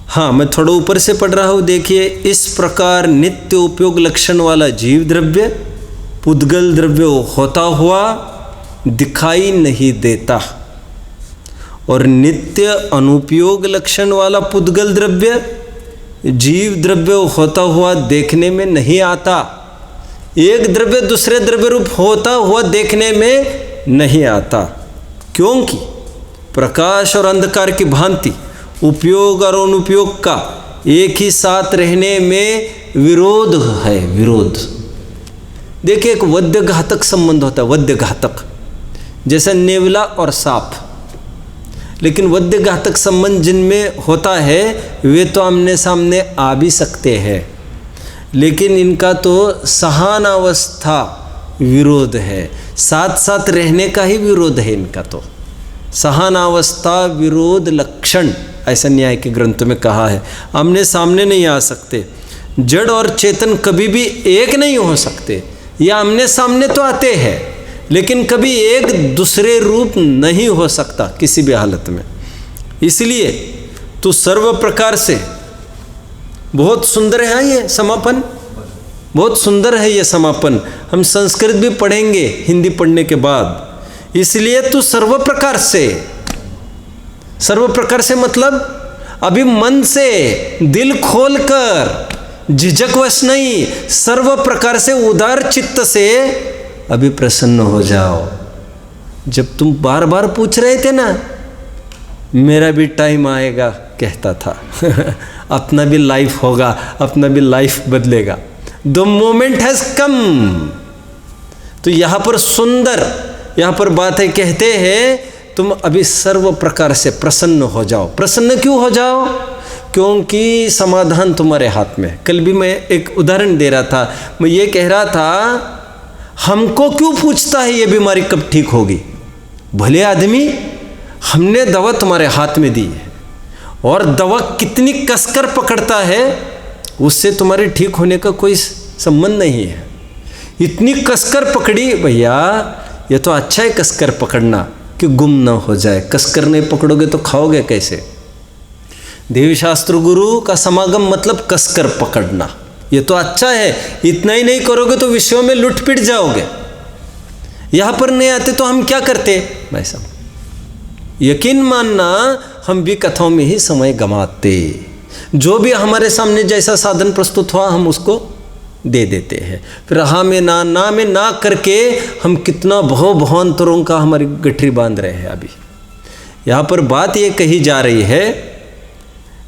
Speaker 1: हाँ, मैं थोड़ा ऊपर से पढ़ रहा हूँ, देखिए। इस प्रकार नित्य उपयोग लक्षण वाला जीव द्रव्य पुद्गल द्रव्य होता हुआ दिखाई नहीं देता, और नित्य अनुपयोग लक्षण वाला पुद्गल द्रव्य जीव द्रव्य होता हुआ देखने में नहीं आता। एक द्रव्य दूसरे द्रव्य रूप होता हुआ देखने में नहीं आता, क्योंकि प्रकाश और अंधकार की भांति उपयोग और अनुपयोग का एक ही साथ रहने में विरोध है। विरोध देखिए एक वध्य घातक संबंध होता है, वध्य घातक, जैसे नेवला और सांप। लेकिन वध्य घातक संबंध जिनमें होता है वे तो आमने सामने आ भी सकते हैं, लेकिन इनका तो सहानावस्था विरोध है, साथ साथ रहने का ही विरोध है इनका। तो सहानावस्था विरोध लक्षण ऐसा न्याय के ग्रंथ में कहा है। आमने सामने नहीं आ सकते, जड़ और चेतन कभी भी एक नहीं हो सकते। या आमने सामने तो आते हैं लेकिन कभी एक दूसरे रूप नहीं हो सकता किसी भी हालत में। इसलिए तो सर्व प्रकार से बहुत सुंदर है ये समापन, बहुत सुंदर है ये समापन। हम संस्कृत भी पढ़ेंगे हिंदी पढ़ने के बाद। इसलिए तू सर्व प्रकार से मतलब अभी मन से दिल खोलकर, झिझकवश नहीं, सर्व प्रकार से उदार चित्त से अभी प्रसन्न हो जाओ। जब तुम बार बार पूछ रहे थे ना, मेरा भी टाइम आएगा कहता था अपना भी लाइफ होगा, अपना भी लाइफ बदलेगा। The moment has come. तो यहाँ पर सुंदर, यहाँ पर बात है, कहते हैं तुम अभी सर्व प्रकार से प्रसन्न हो जाओ। प्रसन्न क्यों हो जाओ? क्योंकि समाधान तुम्हारे हाथ में। कल भी मैं एक उदाहरण दे रहा था, मैं ये कह रहा था हमको क्यों पूछता है ये बीमारी कब ठीक होगी? भले आदमी, हमने दवा तुम्हारे हाथ में दी है और दवा कितनी कसकर पकड़ता है उससे तुम्हारे ठीक होने का कोई संबंध नहीं है। इतनी कसकर पकड़ी भैया, ये तो अच्छा है कसकर पकड़ना कि गुम ना हो जाए। कसकर नहीं पकड़ोगे तो खाओगे कैसे? देवशास्त्र गुरु का समागम मतलब कसकर पकड़ना, ये तो अच्छा है। इतना ही नहीं करोगे तो विश्व में लुट पिट जाओगे। यहाँ पर नहीं आते तो हम क्या करते भाई साहब? यकीन मानना, हम भी कथाओं में ही समय गंवाते। जो भी हमारे सामने जैसा साधन प्रस्तुत हुआ हम उसको दे देते हैं। फिर हाँ में ना करके हम कितना भवांतरों का हमारी गठरी बांध रहे हैं। अभी यहाँ पर बात ये कही जा रही है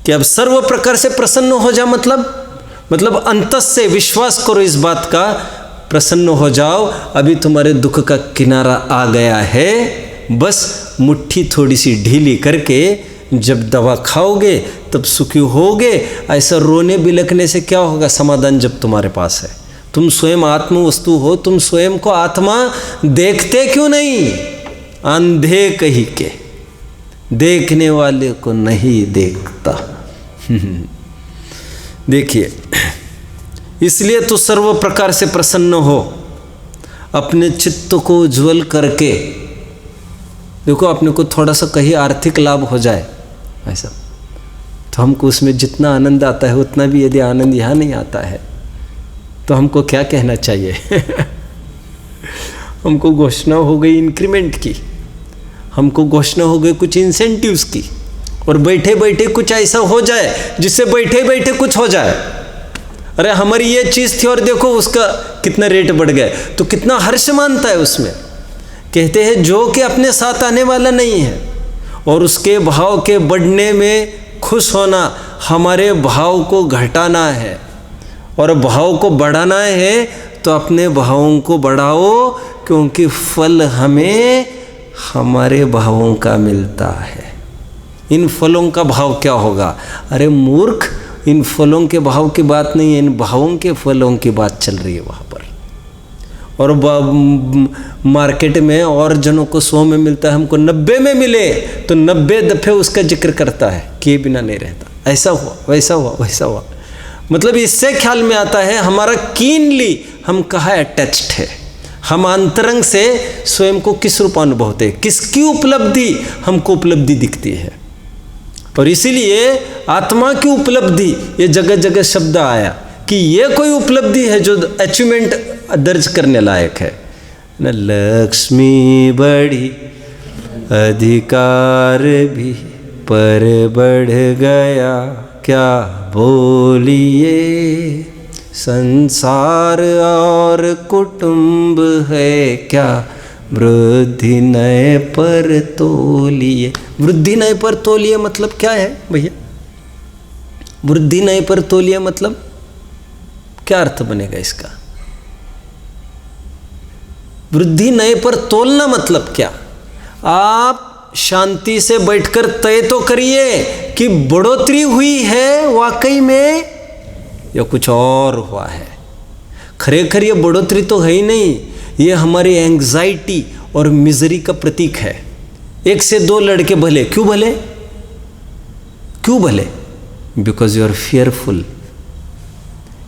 Speaker 1: कि अब सर्व प्रकार से प्रसन्न हो जा, मतलब अंतस से विश्वास करो इस बात का, प्रसन्न हो जाओ। अभी तुम्हारे दुख का किनारा आ गया है। बस मुट्ठी थोड़ी सी ढीली करके जब दवा खाओगे तब सुखी होगे। ऐसा रोने बिलखने से क्या होगा? समाधान जब तुम्हारे पास है। तुम स्वयं आत्म वस्तु हो, तुम स्वयं को आत्मा देखते क्यों नहीं? अंधे कही के देखने वाले को नहीं देखता। देखिए, इसलिए तो सर्व प्रकार से प्रसन्न हो, अपने चित्त को उज्ज्वल करके। देखो, अपने को थोड़ा सा कहीं आर्थिक लाभ हो जाए ऐसा, तो हमको उसमें जितना आनंद आता है उतना भी यदि आनंद यहाँ नहीं आता है तो हमको क्या कहना चाहिए? हमको घोषणा हो गई इंक्रीमेंट की, हमको घोषणा हो गई कुछ इंसेंटिव्स की, और बैठे बैठे कुछ ऐसा हो जाए जिससे बैठे बैठे कुछ हो जाए। अरे हमारी ये चीज़ थी और देखो उसका कितना रेट बढ़ गया, तो कितना हर्ष मानता है उसमें। कहते हैं जो कि अपने साथ आने वाला नहीं है और उसके भाव के बढ़ने में खुश होना, हमारे भाव को घटाना है और भाव को बढ़ाना है तो अपने भावों को बढ़ाओ, क्योंकि फल हमें हमारे भावों का मिलता है। इन फलों का भाव क्या होगा? अरे मूर्ख, इन फलों के भाव की बात नहीं है, इन भावों के फलों की बात चल रही है वहाँ पर। और मार्केट में और जनों को 100 में मिलता है, हमको 90 में मिले तो 90 दफ़े उसका जिक्र करता है, किए बिना नहीं रहता। ऐसा हुआ, वैसा हुआ, वैसा हुआ। मतलब इससे ख्याल में आता है हमारा कीनली हम कहाँ अटैच्ड है, हम अंतरंग से स्वयं को किस रूप अनुभव होते हैं, किसकी उपलब्धि हमको उपलब्धि दिखती है। और इसीलिए आत्मा की उपलब्धि, ये जगह जगह शब्द आया कि ये कोई उपलब्धि है जो अचीवमेंट दर्ज करने लायक है न। लक्ष्मी बढ़ी अधिकार भी पर बढ़ गया, क्या बोलिए संसार और कुटुंब है क्या, वृद्धि नए पर तोलिए। वृद्धि नए पर तोलिए मतलब क्या है भैया? वृद्धि नए पर तोलिए मतलब क्या अर्थ बनेगा इसका? वृद्धि नए पर तोलना मतलब क्या? आप शांति से बैठकर तय तो करिए कि बढ़ोतरी हुई है वाकई में या कुछ और हुआ है। खरेखर ये बढ़ोतरी तो है ही नहीं, ये हमारी एंग्जाइटी और मिजरी का प्रतीक है। 1 से 2 लड़के भले, क्यों भले? क्यों भले? Because you are fearful.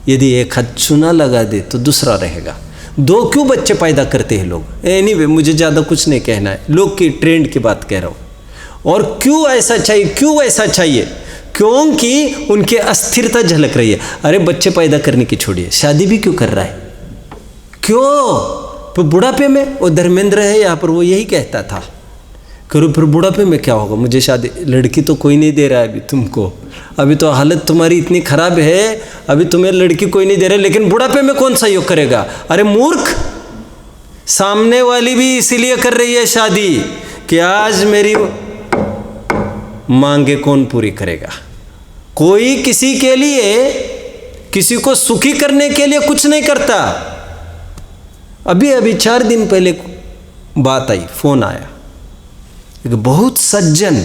Speaker 1: यदि एक हाथ चूना लगा दे तो दूसरा रहेगा। 2 क्यों बच्चे पैदा करते हैं लोग? एनीवे, मुझे ज़्यादा कुछ नहीं कहना है, लोग की ट्रेंड की बात कह रहा हूँ। और क्यों ऐसा चाहिए, क्यों ऐसा चाहिए? क्योंकि उनकी अस्थिरता झलक रही है। अरे बच्चे पैदा करने की छोड़िए, शादी भी क्यों कर रहा है? क्यों? तो बुढ़ापे में वो धर्मेंद्र है यहाँ पर, वो यही कहता था, करो फिर बुढ़ापे में क्या होगा, मुझे शादी, लड़की तो कोई नहीं दे रहा है अभी तुमको, अभी तो हालत तुम्हारी इतनी खराब है, अभी तुम्हें लड़की कोई नहीं दे रहा, लेकिन बुढ़ापे में कौन सहयोग करेगा? अरे मूर्ख, सामने वाली भी इसीलिए कर रही है शादी कि आज मेरी मांगे कौन पूरी करेगा। कोई किसी के लिए, किसी को सुखी करने के लिए कुछ नहीं करता। अभी 4 दिन पहले बात आई, फोन आया, एक बहुत सज्जन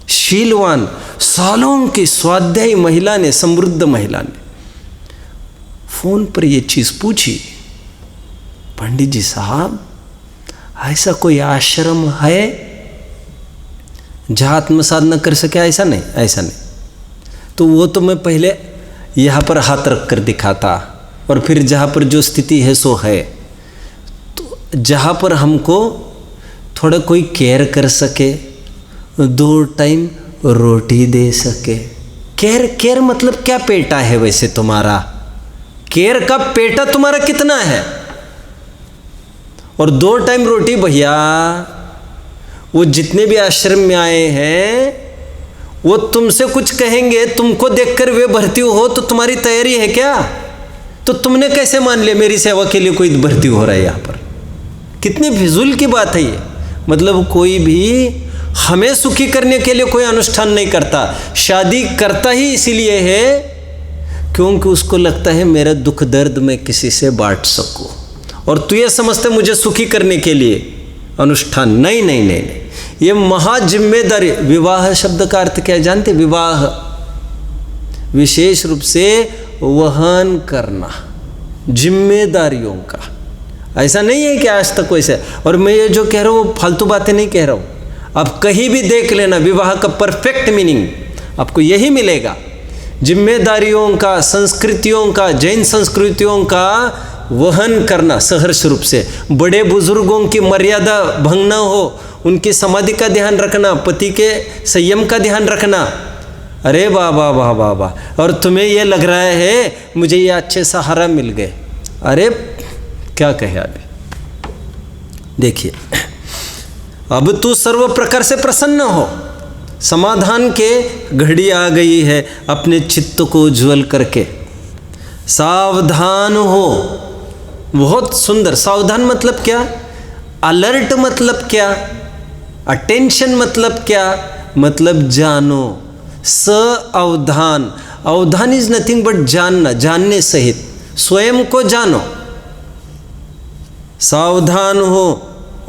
Speaker 1: शीलवान सालों की स्वाध्यायी महिला ने, समृद्ध महिला ने फोन पर यह चीज पूछी, पंडित जी साहब ऐसा कोई आश्रम है जहाँ आत्म साधना कर सके? ऐसा नहीं, ऐसा नहीं। तो वो तो मैं पहले यहाँ पर हाथ रख कर दिखाता, और फिर जहाँ पर जो स्थिति है सो है। तो जहाँ पर हमको थोड़ा कोई केयर कर सके, 2 टाइम रोटी दे सके। केयर मतलब क्या पेटा है वैसे तुम्हारा? केयर का पेटा तुम्हारा कितना है? और 2 टाइम रोटी, भैया वो जितने भी आश्रम में आए हैं वो तुमसे कुछ कहेंगे, तुमको देखकर वे भर्ती हो तो तुम्हारी तैयारी है क्या? तो तुमने कैसे मान लिया मेरी सेवा के लिए कोई भर्ती हो रहा है यहाँ पर? कितनी फिजूल की बात है ये। मतलब कोई भी हमें सुखी करने के लिए कोई अनुष्ठान नहीं करता। शादी करता ही इसीलिए है क्योंकि उसको लगता है मेरा दुख दर्द मैं किसी से बांट सकूं, और तू ये समझते मुझे सुखी करने के लिए अनुष्ठान। नहीं नहीं नहीं नहीं, ये महाजिम्मेदारी। विवाह शब्द का अर्थ क्या है जानते? विवाह विशेष रूप से वहन करना जिम्मेदारियों का। ऐसा नहीं है कि आज तक वैसे, और मैं ये जो कह रहा हूँ फालतू बातें नहीं कह रहा हूँ। आप कहीं भी देख लेना, विवाह का परफेक्ट मीनिंग आपको यही मिलेगा। जिम्मेदारियों का, संस्कृतियों का, जैन संस्कृतियों का वहन करना सहर्ष रूप से। बड़े बुजुर्गों की मर्यादा भंग न हो, उनकी समाधि का ध्यान रखना, पति के संयम का ध्यान रखना। अरे वाह वाह वाह वाह वाह। और तुम्हें ये लग रहा है मुझे ये अच्छे सहारा मिल गए। अरे क्या कहे अभी, देखिए अब तू सर्व प्रकार से प्रसन्न हो, समाधान के घड़ी आ गई है, अपने चित्त को उज्ज्वल करके सावधान हो। बहुत सुंदर। सावधान मतलब क्या? अलर्ट मतलब क्या? अटेंशन मतलब क्या? मतलब जानो। सावधान, अवधान इज नथिंग बट जानना, जानने सहित स्वयं को जानो। सावधान हो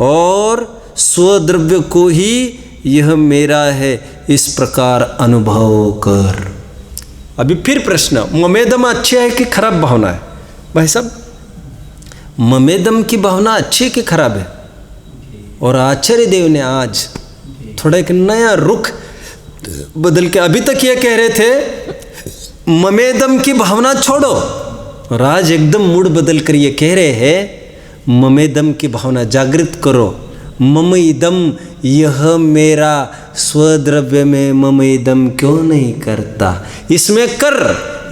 Speaker 1: और स्वद्रव्य को ही यह मेरा है इस प्रकार अनुभव कर। अभी फिर प्रश्न, ममेदम अच्छी है कि खराब भावना है? भाई साहब, ममेदम की भावना अच्छी कि खराब है? और आचार्य देव ने आज थोड़ा एक नया रुख बदल के, अभी तक ये कह रहे थे ममेदम की भावना छोड़ो, और आज एकदम मूड बदल कर ये कह रहे हैं ममेदम की भावना जागृत करो। मम इदम, यह मेरा, स्वद्रव्य में मम इदम क्यों नहीं करता? इसमें कर,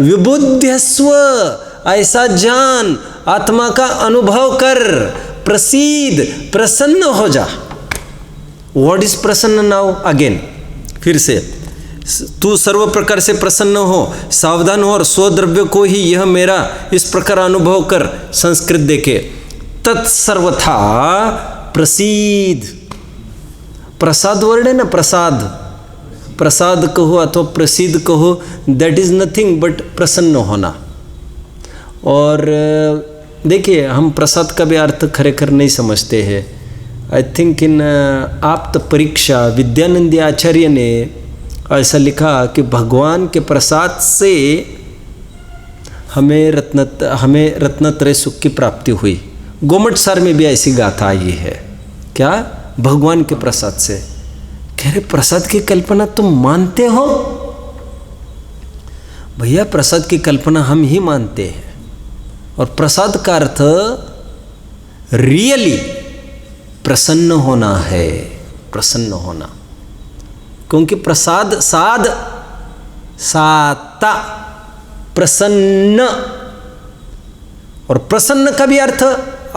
Speaker 1: विबुध्यस्व, ऐसा जान, आत्मा का अनुभव कर, प्रसीद, प्रसन्न हो जा। व्हाट इज प्रसन्न नाउ? अगेन फिर से, तू सर्व प्रकार से प्रसन्न हो, सावधान हो और स्वद्रव्य को ही यह मेरा इस प्रकार अनुभव कर। संस्कृत देखे, तत्सर्वथा प्रसीद। प्रसाद वर्ड है ना, प्रसाद, प्रसाद कहो अथवा प्रसिद्ध कहो, दैट इज नथिंग बट प्रसन्न होना। और देखिए हम प्रसाद का भी अर्थ खरेखर नहीं समझते हैं। आई थिंक इन आप्त परीक्षा विद्यानंदी आचार्य ने ऐसा लिखा कि भगवान के प्रसाद से हमें रत्नत्रय सुख की प्राप्ति हुई। गोमट सार में भी ऐसी गाथा आई है। क्या? भगवान के प्रसाद से। कह रहे प्रसाद की कल्पना तुम मानते हो? भैया प्रसाद की कल्पना हम ही मानते हैं। और प्रसाद का अर्थ रियली प्रसन्न होना है, प्रसन्न होना। क्योंकि प्रसाद साद साता प्रसन्न, और प्रसन्न का भी अर्थ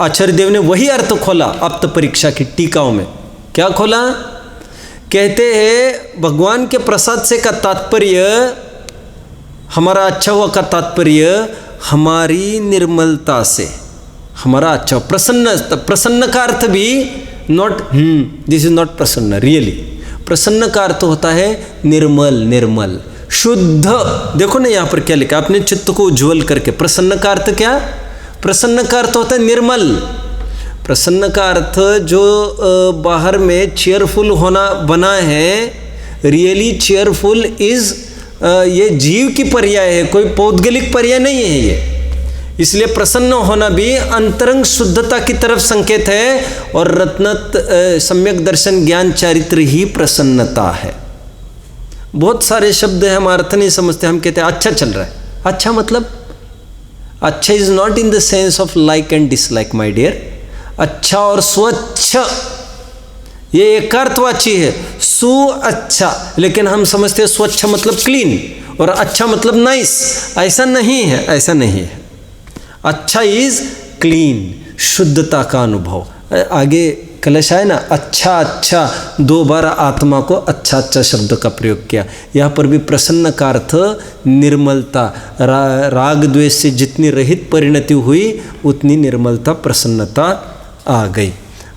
Speaker 1: आचार्य देव ने वही अर्थ खोला आप्त परीक्षा की टीकाओं में। क्या खोला? कहते हैं भगवान के प्रसाद से का तात्पर्य, हमारा अच्छा हुआ का तात्पर्य हमारी निर्मलता से, हमारा अच्छा प्रसन्न। प्रसन्न का अर्थ भी नॉट दिस इज नॉट प्रसन्न, रियली प्रसन्न का अर्थ होता है निर्मल, निर्मल शुद्ध। देखो ना यहाँ पर क्या लिखा, अपने चित्त को उज्ज्वल करके। प्रसन्न का अर्थ क्या? प्रसन्न का अर्थ होता है निर्मल। प्रसन्न का अर्थ जो बाहर में चेयरफुल होना बना है, रियली चेयरफुल इज ये जीव की पर्याय है, कोई पौद्गलिक पर्याय नहीं है ये। इसलिए प्रसन्न होना भी अंतरंग शुद्धता की तरफ संकेत है। और सम्यक दर्शन ज्ञान चारित्र ही प्रसन्नता है। बहुत सारे शब्द हैं हम अर्थ नहीं समझते, हम कहते हैं अच्छा चल रहा है। अच्छा मतलब अच्छा is not in the sense of like and dislike my dear. अच्छा और स्वच्छ ये एकार्थवाची है, सु अच्छा, लेकिन हम समझते हैं स्वच्छ मतलब क्लीन और अच्छा मतलब नाइस। ऐसा नहीं है, ऐसा नहीं है। अच्छा इज क्लीन, शुद्धता का अनुभव। आगे कलश है ना, अच्छा अच्छा, 2 बार आत्मा को अच्छा अच्छा शब्द का प्रयोग किया। यहाँ पर भी प्रसन्न का अर्थ निर्मलता। राग द्वेष से जितनी रहित परिणति हुई उतनी निर्मलता, प्रसन्नता आ गई।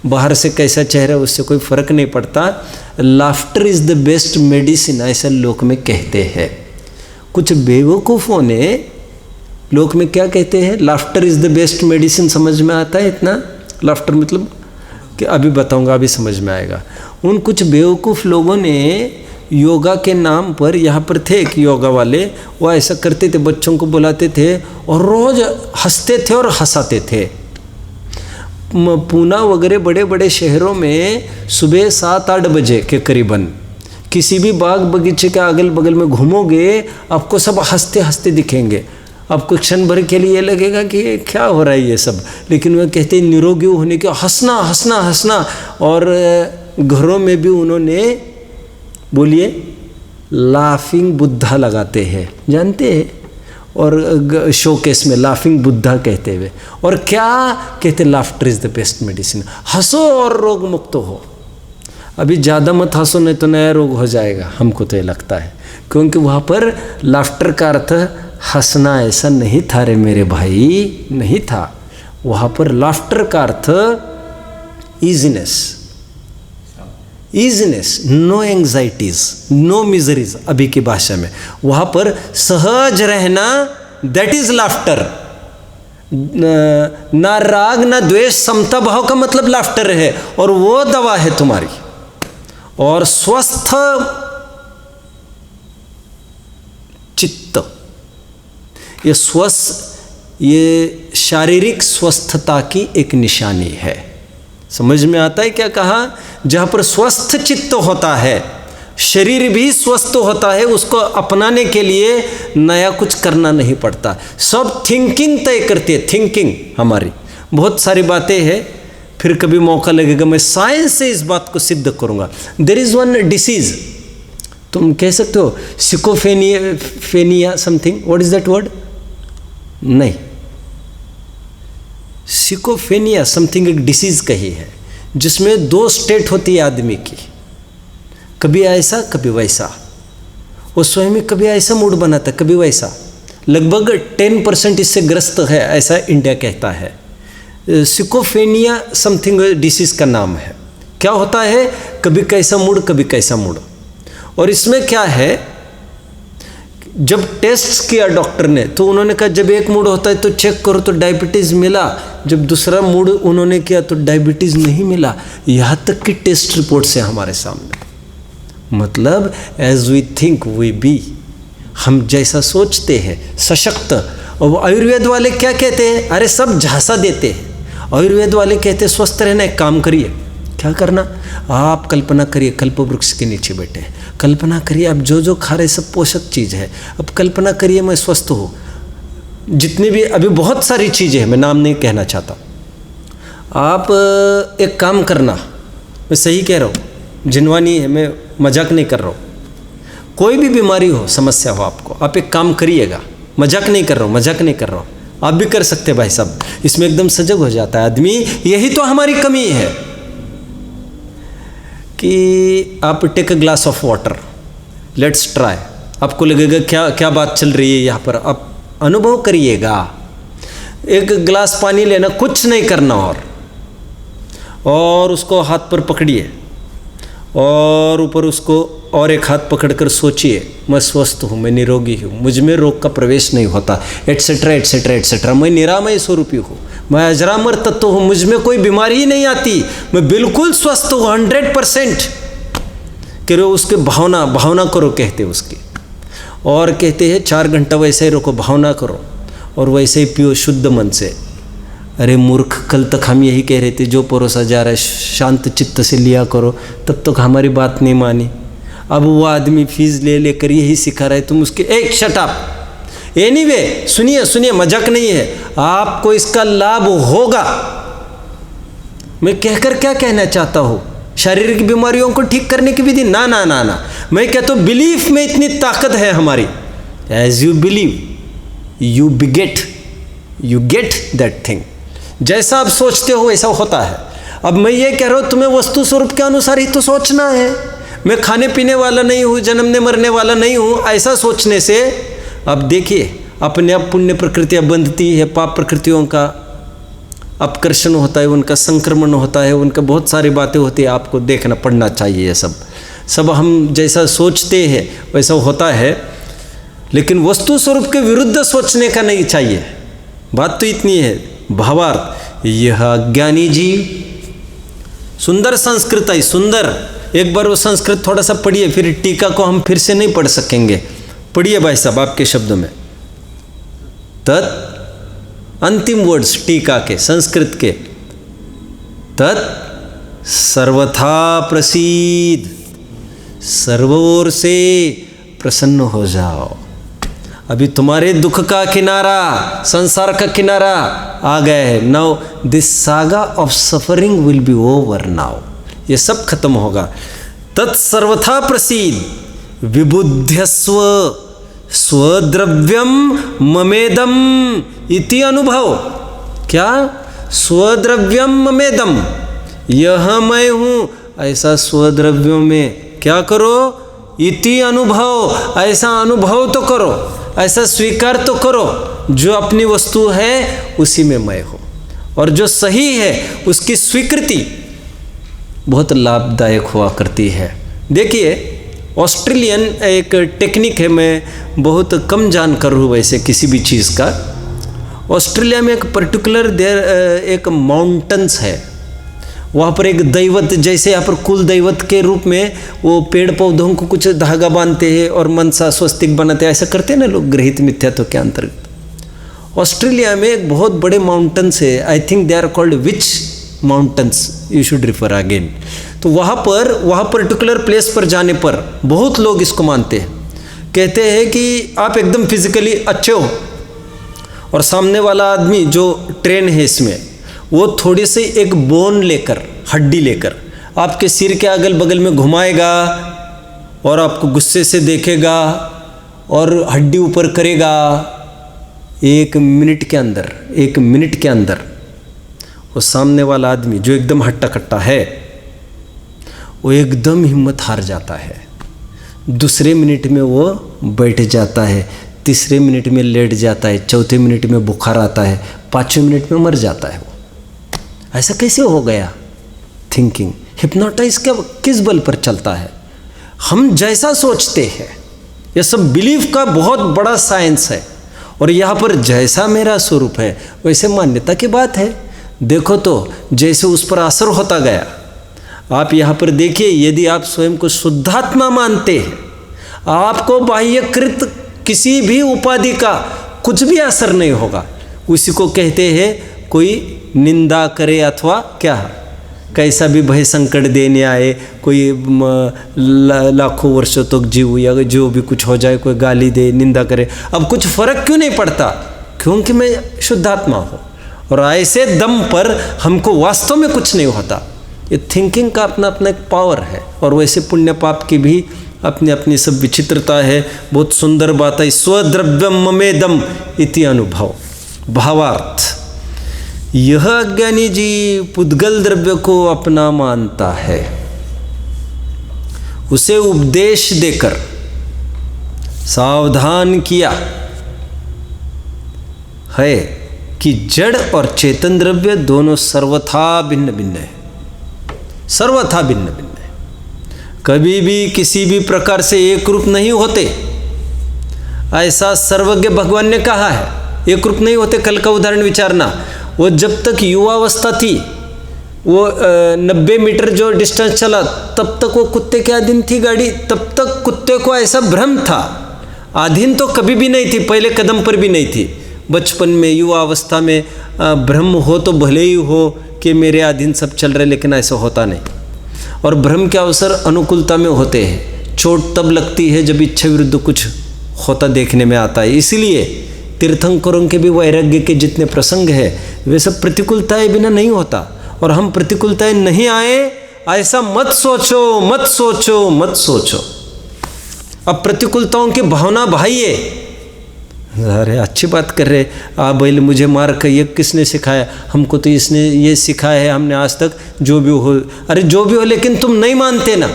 Speaker 1: बाहर से कैसा चेहरा उससे कोई फर्क नहीं पड़ता। Laughter is the best medicine, ऐसा लोक में कहते हैं। कुछ बेवकूफ़ों ने लोक में क्या कहते हैं, laughter is the best medicine. समझ में आता है इतना? लाफ्टर मतलब कि अभी बताऊंगा, अभी समझ में आएगा। उन कुछ बेवकूफ़ लोगों ने योगा के नाम पर, यहाँ पर थे कि योगा वाले, वो ऐसा करते थे, बच्चों को बुलाते थे और रोज़ हंसते थे और हंसाते थे। पूना वगैरह बड़े बड़े शहरों में सुबह 7-8 बजे के करीबन किसी भी बाग बगीचे के अगल बगल में घूमोगे, आपको सब हंसते हंसते दिखेंगे। आपको क्षण भर के लिए लगेगा कि ये क्या हो रहा है ये सब, लेकिन वह कहते हैं निरोगी होने के हंसना हंसना हंसना। और घरों में भी उन्होंने, बोलिए, लाफिंग बुद्धा लगाते हैं, जानते हैं? और शोकेस में लाफिंग बुद्धा कहते हुए, और क्या कहते, laughter is the best medicine. हंसो और रोग मुक्त हो। अभी ज़्यादा मत हंसो, नहीं तो नया रोग हो जाएगा, हमको तो ये लगता है। क्योंकि वहाँ पर लाफ्टर का अर्थ हंसना ऐसा नहीं था रे मेरे भाई, नहीं था। वहाँ पर लाफ्टर का अर्थ easiness, easiness, no anxieties, no miseries. अभी की भाषा में वहाँ पर सहज रहना, दैट इज लाफ्टर। ना राग ना द्वेष, समता भाव का मतलब लाफ्टर है, और वो दवा है तुम्हारी। और स्वस्थ चित्त, ये शारीरिक स्वस्थता की एक निशानी है। समझ में आता है क्या कहा? जहाँ पर स्वस्थ चित्त होता है, शरीर भी स्वस्थ होता है, उसको अपनाने के लिए नया कुछ करना नहीं पड़ता। सब थिंकिंग तय करती है, थिंकिंग हमारी। बहुत सारी बातें हैं, फिर कभी मौका लगेगा मैं साइंस से इस बात को सिद्ध करूँगा। देयर इज़ वन डिसीज़, तुम कह सकते हो सिकोफेनिया something, what is that word? नहीं, सिकोफेनिया समथिंग एक डिसीज़ कही है, जिसमें 2 स्टेट होती है आदमी की, कभी ऐसा कभी वैसा। वो स्वयं में कभी ऐसा मूड बनाता, कभी वैसा। लगभग 10% इससे ग्रस्त है, ऐसा इंडिया कहता है। सिकोफेनिया समथिंग डिसीज़ का नाम है। क्या होता है? कभी कैसा मूड कभी कैसा मूड। और इसमें क्या है, जब टेस्ट किया डॉक्टर ने तो उन्होंने कहा जब एक मूड होता है तो चेक करो तो डायबिटीज़ मिला, जब दूसरा मूड उन्होंने किया तो डायबिटीज़ नहीं मिला। यहाँ तक कि टेस्ट रिपोर्ट से हमारे सामने। मतलब as we think we be, हम जैसा सोचते हैं सशक्त। और आयुर्वेद वाले क्या कहते हैं, अरे सब झांसा देते हैं। आयुर्वेद वाले कहते हैं स्वस्थ रहना, एक काम करिए। क्या करना, आप कल्पना करिए कल्प वृक्ष के नीचे बैठे हैं, कल्पना करिए आप जो जो खा रहे सब पोषक चीज़ है। अब कल्पना करिए मैं स्वस्थ हूँ, जितनी भी अभी बहुत सारी चीज़ें हैं, मैं नाम नहीं कहना चाहता। आप एक काम करना, मैं सही कह रहा हूँ, जिनवानी है, मैं मजाक नहीं कर रहा हूँ। कोई भी बीमारी हो, समस्या हो आपको, आप एक काम करिएगा, मजाक नहीं कर रहा हूँ, मजाक नहीं कर रहा हूँ, आप भी कर सकते हैं भाई साहब। इसमें एकदम सजग हो जाता है आदमी। यही तो हमारी कमी है कि आप take a glass of water, let's try. आपको लगेगा क्या क्या बात चल रही है यहाँ पर, आप अनुभव करिएगा। एक गिलास पानी लेना, कुछ नहीं करना, और उसको हाथ पर पकड़िए और ऊपर उसको और एक हाथ पकड़कर सोचिए मैं स्वस्थ हूँ, मैं निरोगी हूँ, मुझ में रोग का प्रवेश नहीं होता, एट्सेट्रा एट्सेट्रा एट्सेट्रा। मैं निरामय स्वरूपी हूँ, मैं अजरामर तत्व हूँ, मुझ में कोई बीमारी ही नहीं आती, मैं बिल्कुल स्वस्थ हूँ 100%। करो उसके भावना करो कहते उसकी। और कहते हैं 4 घंटा वैसे ही रखो, भावना करो और वैसे ही पियो शुद्ध मन से। अरे मूर्ख, कल तक हम यही कह रहे थे जो परोसा जा रहा है शांत चित्त से लिया करो, तब तक हमारी बात नहीं मानी। अब वो आदमी फीस ले लेकर यही सिखा रहा है, तुम उसके एक शट अप। एनीवे, सुनिए, मजाक नहीं है, आपको इसका लाभ होगा। मैं कहकर क्या कहना चाहता हूँ, शारीरिक बीमारियों को ठीक करने की विधि ना ना ना ना, मैं कहता हूँ बिलीफ में इतनी ताकत है हमारी। As you believe you beget, you get that thing. जैसा आप सोचते हो वैसा होता है। अब मैं ये कह रहा हूँ तुम्हें वस्तु स्वरूप के अनुसार ही तो सोचना है। मैं खाने पीने वाला नहीं हूँ, जन्मने मरने वाला नहीं हूँ, ऐसा सोचने से अब देखिए अपने आप पुण्य प्रकृतियाँ बंधती है, पाप प्रकृतियों का अपकर्षण होता है, उनका संक्रमण होता है, उनका बहुत सारी बातें होती है। आपको देखना पड़ना चाहिए, ये सब हम जैसा सोचते हैं वैसा होता है, लेकिन वस्तु स्वरूप के विरुद्ध सोचने का नहीं चाहिए। बात तो इतनी है। भावार्थ, यह ज्ञानी जी सुंदर संस्कृत है, सुंदर। एक बार वो संस्कृत थोड़ा सा पढ़िए, फिर टीका को हम फिर से नहीं पढ़ सकेंगे। पढ़िए भाई साहब आपके शब्दों में। तत् अंतिम वर्ड्स टीका के संस्कृत के, तत् सर्वथा प्रसीद, सर्व ओर से प्रसन्न हो जाओ। अभी तुम्हारे दुख का किनारा, संसार का किनारा आ गया है। Now this saga of suffering will be over now, ये सब खत्म होगा। तत्सर्वथा प्रसीद विबुध्यस्व स्वद्रव्यम ममेदम इति अनुभव। क्या? स्वद्रव्यम ममेदम, यह मैं हूँ, ऐसा स्वद्रव्यों में क्या करो? इति अनुभव, ऐसा अनुभव तो करो, ऐसा स्वीकार तो करो, जो अपनी वस्तु है उसी में मैं हूँ। और जो सही है उसकी स्वीकृति बहुत लाभदायक हुआ करती है। देखिए ऑस्ट्रेलियन एक टेक्निक है, मैं बहुत कम जानकार हूँ वैसे किसी भी चीज़ का। ऑस्ट्रेलिया में एक पर्टिकुलर एक माउंटेन्स है, वहाँ पर एक दैवत, जैसे यहाँ पर कुल दैवत के रूप में वो पेड़ पौधों को कुछ धागा बांधते हैं और मनसा स्वस्तिक बनाते हैं, ऐसा करते हैं ना लोग ग्रहित मिथ्यात्व के अंतर्गत। ऑस्ट्रेलिया में एक बहुत बड़े माउंटेन्स है, I think they are called which mountains, you should refer again. तो वहाँ पर्टिकुलर प्लेस पर जाने पर बहुत लोग इसको मानते हैं, कहते हैं कि आप एकदम फिजिकली अच्छे हो और सामने वाला आदमी जो ट्रेन है इसमें, वो थोड़ी सी एक बोन लेकर, हड्डी लेकर आपके सिर के अगल बगल में घुमाएगा और आपको गुस्से से देखेगा और हड्डी ऊपर करेगा। 1 मिनट के अंदर वो सामने वाला आदमी जो एकदम हट्टा कट्टा है वो एकदम हिम्मत हार जाता है। दूसरे मिनट में वो बैठ जाता है, तीसरे मिनट में लेट जाता है, चौथे मिनट में बुखार आता है, 5वें मिनट में मर जाता है। वो ऐसा कैसे हो गया? थिंकिंग हिप्नोटाइज किस बल पर चलता है? हम जैसा सोचते हैं यह सब बिलीफ का बहुत बड़ा साइंस है। और यहाँ पर जैसा मेरा स्वरूप है वैसे मान्यता की बात है। देखो तो जैसे उस पर असर होता गया। आप यहाँ पर देखिए, यदि आप स्वयं को शुद्धात्मा मानते हैं, आपको बाह्यकृत किसी भी उपाधि का कुछ भी असर नहीं होगा। उसी को कहते हैं कोई निंदा करे अथवा क्या, कैसा भी भय संकट देने आए, कोई लाखों वर्षों तक जीव या जो भी कुछ हो जाए, कोई गाली दे, निंदा करे, अब कुछ फर्क क्यों नहीं पड़ता? क्योंकि मैं शुद्धात्मा हूँ। और ऐसे दम पर हमको वास्तव में कुछ नहीं होता। ये थिंकिंग का अपना अपना एक पावर है। और वैसे पुण्य पाप की भी अपनी अपनी सब विचित्रता है। बहुत सुंदर बात है, स्वद्रव्यम ममेदम इति अनुभव। भावार्थ, यह अज्ञानी जी पुद्गल द्रव्य को अपना मानता है, उसे उपदेश देकर सावधान किया है कि जड़ और चेतन द्रव्य दोनों सर्वथा भिन्न भिन्न है, सर्वथा भिन्न भिन्न है, कभी भी किसी भी प्रकार से एक रूप नहीं होते। ऐसा सर्वज्ञ भगवान ने कहा है, एक रूप नहीं होते। कल का उदाहरण विचारना, वो जब तक युवावस्था थी, वो 90 मीटर जो डिस्टेंस चला, तब तक वो कुत्ते के अधीन थी गाड़ी। तब तक कुत्ते को ऐसा भ्रम था, अधीन तो कभी भी नहीं थी, पहले कदम पर भी नहीं थी। बचपन में, युवा अवस्था में भ्रम हो तो भले ही हो कि मेरे अधीन सब चल रहे, लेकिन ऐसा होता नहीं। और भ्रम के अवसर अनुकूलता में होते हैं। चोट तब लगती है जब इच्छा विरुद्ध कुछ होता देखने में आता है। इसीलिए तीर्थंकरों के भी वैराग्य के जितने प्रसंग है वे सब प्रतिकूलताएं बिना नहीं होता। और हम प्रतिकूलताएं नहीं आए ऐसा मत सोचो, मत सोचो, मत सोचो। अब प्रतिकूलताओं की भावना भाइये, अरे अच्छी बात कर रहे आप, बोले मुझे मार कर ये किसने सिखाया? हमको तो इसने ये सिखाया है, हमने आज तक जो भी हो। अरे जो भी हो, लेकिन तुम नहीं मानते ना।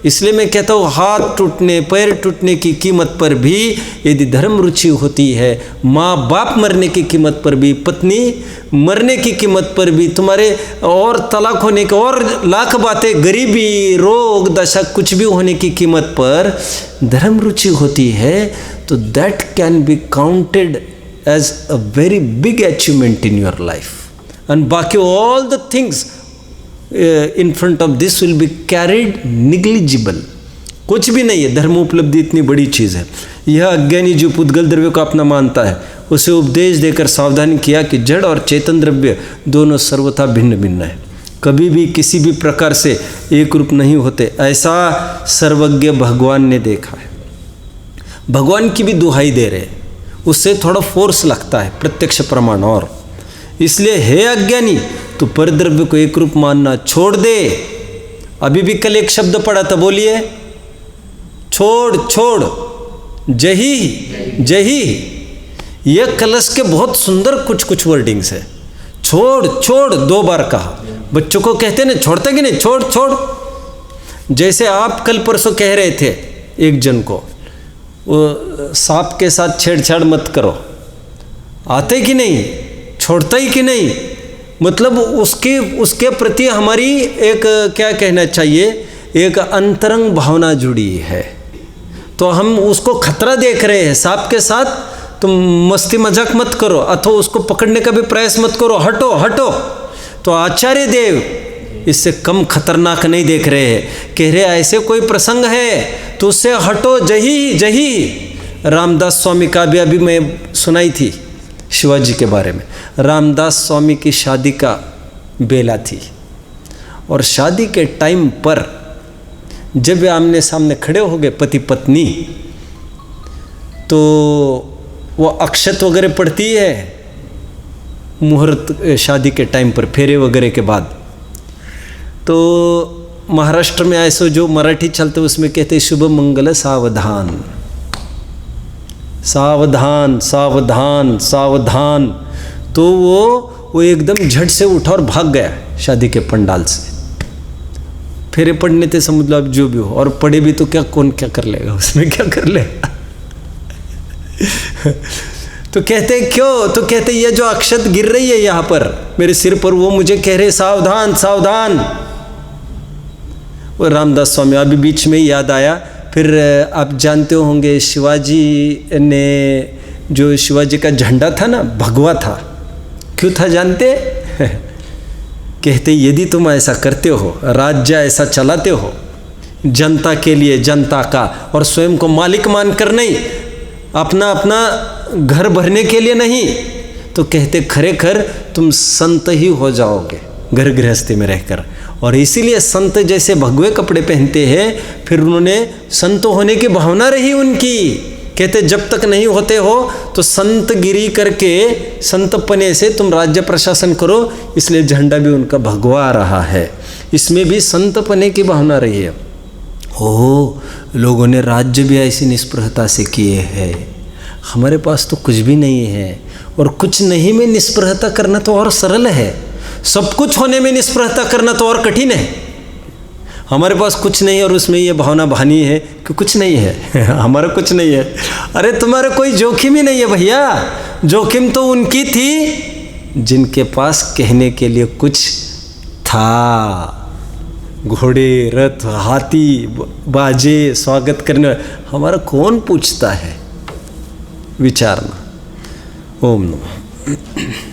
Speaker 1: इसलिए मैं कहता हूँ, हाथ टूटने, पैर टूटने की कीमत पर भी यदि धर्म रुचि होती है, माँ बाप मरने की कीमत पर भी, पत्नी मरने की कीमत पर भी, तुम्हारे और तलाक होने के और लाख बातें, गरीबी, रोग, दशा, कुछ भी होने की कीमत पर धर्म रुचि होती है, तो that can be counted as a very big achievement in your life. And बाकी all the things in front of this will be carried negligible। कुछ भी नहीं है। धर्म उपलब्धि इतनी बड़ी चीज़ है। यह अज्ञानी जो पुद्गल द्रव्य को अपना मानता है, उसे उपदेश देकर सावधान किया कि जड़ और चेतन द्रव्य दोनों सर्वथा भिन्न भिन्न है, कभी भी किसी भी प्रकार से एक रूप नहीं होते। ऐसा सर्वज्ञ भगवान ने देखा है। भगवान की भी दुहाई दे रहे, उससे थोड़ा फोर्स लगता है, प्रत्यक्ष प्रमाण। और इसलिए हे अज्ञानी, तो परद्रव्य को एक रूप मानना छोड़ दे। अभी भी कल एक शब्द पढ़ा था, बोलिए, छोड़ छोड़, जही जही। यह कलश के बहुत सुंदर कुछ कुछ वर्डिंग्स है। छोड़ छोड़ 2 बार कहा। बच्चों को कहते ना, छोड़ते कि नहीं, छोड़ छोड़। जैसे आप कल परसों कह रहे थे एक जन को, वो सांप के साथ छेड़छाड़ मत करो, आते कि नहीं, छोड़ता ही कि नहीं। मतलब उसके प्रति हमारी एक क्या कहना चाहिए, एक अंतरंग भावना जुड़ी है। तो हम उसको खतरा देख रहे हैं। सांप के साथ तुम मस्ती मजाक मत करो, अथवा उसको पकड़ने का भी प्रयास मत करो, हटो हटो। तो आचार्य देव इससे कम खतरनाक नहीं देख रहे हैं, कह रहे ऐसे कोई प्रसंग है तो उससे हटो, जही जही। रामदास स्वामी का भी अभी मैं सुनाई थी शिवाजी के बारे में। रामदास स्वामी की शादी का बेला थी, और शादी के टाइम पर जब आमने सामने खड़े हो गए पति पत्नी, तो वो अक्षत वगैरह पड़ती है मुहूर्त शादी के टाइम पर, फेरे वगैरह के बाद। तो महाराष्ट्र में ऐसे जो मराठी चलते उसमें कहते शुभ मंगल सावधान, सावधान सावधान सावधान। तो वो एकदम झट से उठा और भाग गया शादी के पंडाल से। फेरे पड़ने थे, समझ लो अब जो भी हो, और पड़े भी तो क्या, कौन क्या कर लेगा उसमें, क्या कर लेगा। तो कहते क्यों, तो कहते ये जो अक्षत गिर रही है यहाँ पर मेरे सिर पर, वो मुझे कह रहे सावधान सावधान। वो रामदास स्वामी, अभी बीच में याद आया, फिर आप जानते होंगे शिवाजी ने, जो शिवाजी का झंडा था ना, भगवा था। क्यों था जानते? कहते यदि तुम ऐसा करते हो, राज्य ऐसा चलाते हो जनता के लिए, जनता का, और स्वयं को मालिक मानकर नहीं, अपना अपना घर भरने के लिए नहीं, तो कहते खरेखर तुम संत ही हो जाओगे घर गृहस्थी में रहकर। और इसीलिए संत जैसे भगवे कपड़े पहनते हैं, फिर उन्होंने संत होने की भावना रही उनकी। कहते जब तक नहीं होते हो तो संतगिरी करके, संतपने से तुम राज्य प्रशासन करो, इसलिए झंडा भी उनका भगवा रहा है। इसमें भी संतपने की भावना रही है। ओह, लोगों ने राज्य भी ऐसी निष्प्रहता से किए हैं। हमारे पास तो कुछ भी नहीं है, और कुछ नहीं में निष्प्रहता करना तो और सरल है, सब कुछ होने में निष्प्रहता करना तो और कठिन है। हमारे पास कुछ नहीं और उसमें ये भावना भानी है कि कुछ नहीं है, हमारा कुछ नहीं है। अरे तुम्हारा कोई जोखिम ही नहीं है भैया। जोखिम तो उनकी थी जिनके पास कहने के लिए कुछ था। घोड़े, रथ, हाथी, बाजे, स्वागत करने, हमारा कौन पूछता है? विचारना। ओम नमः।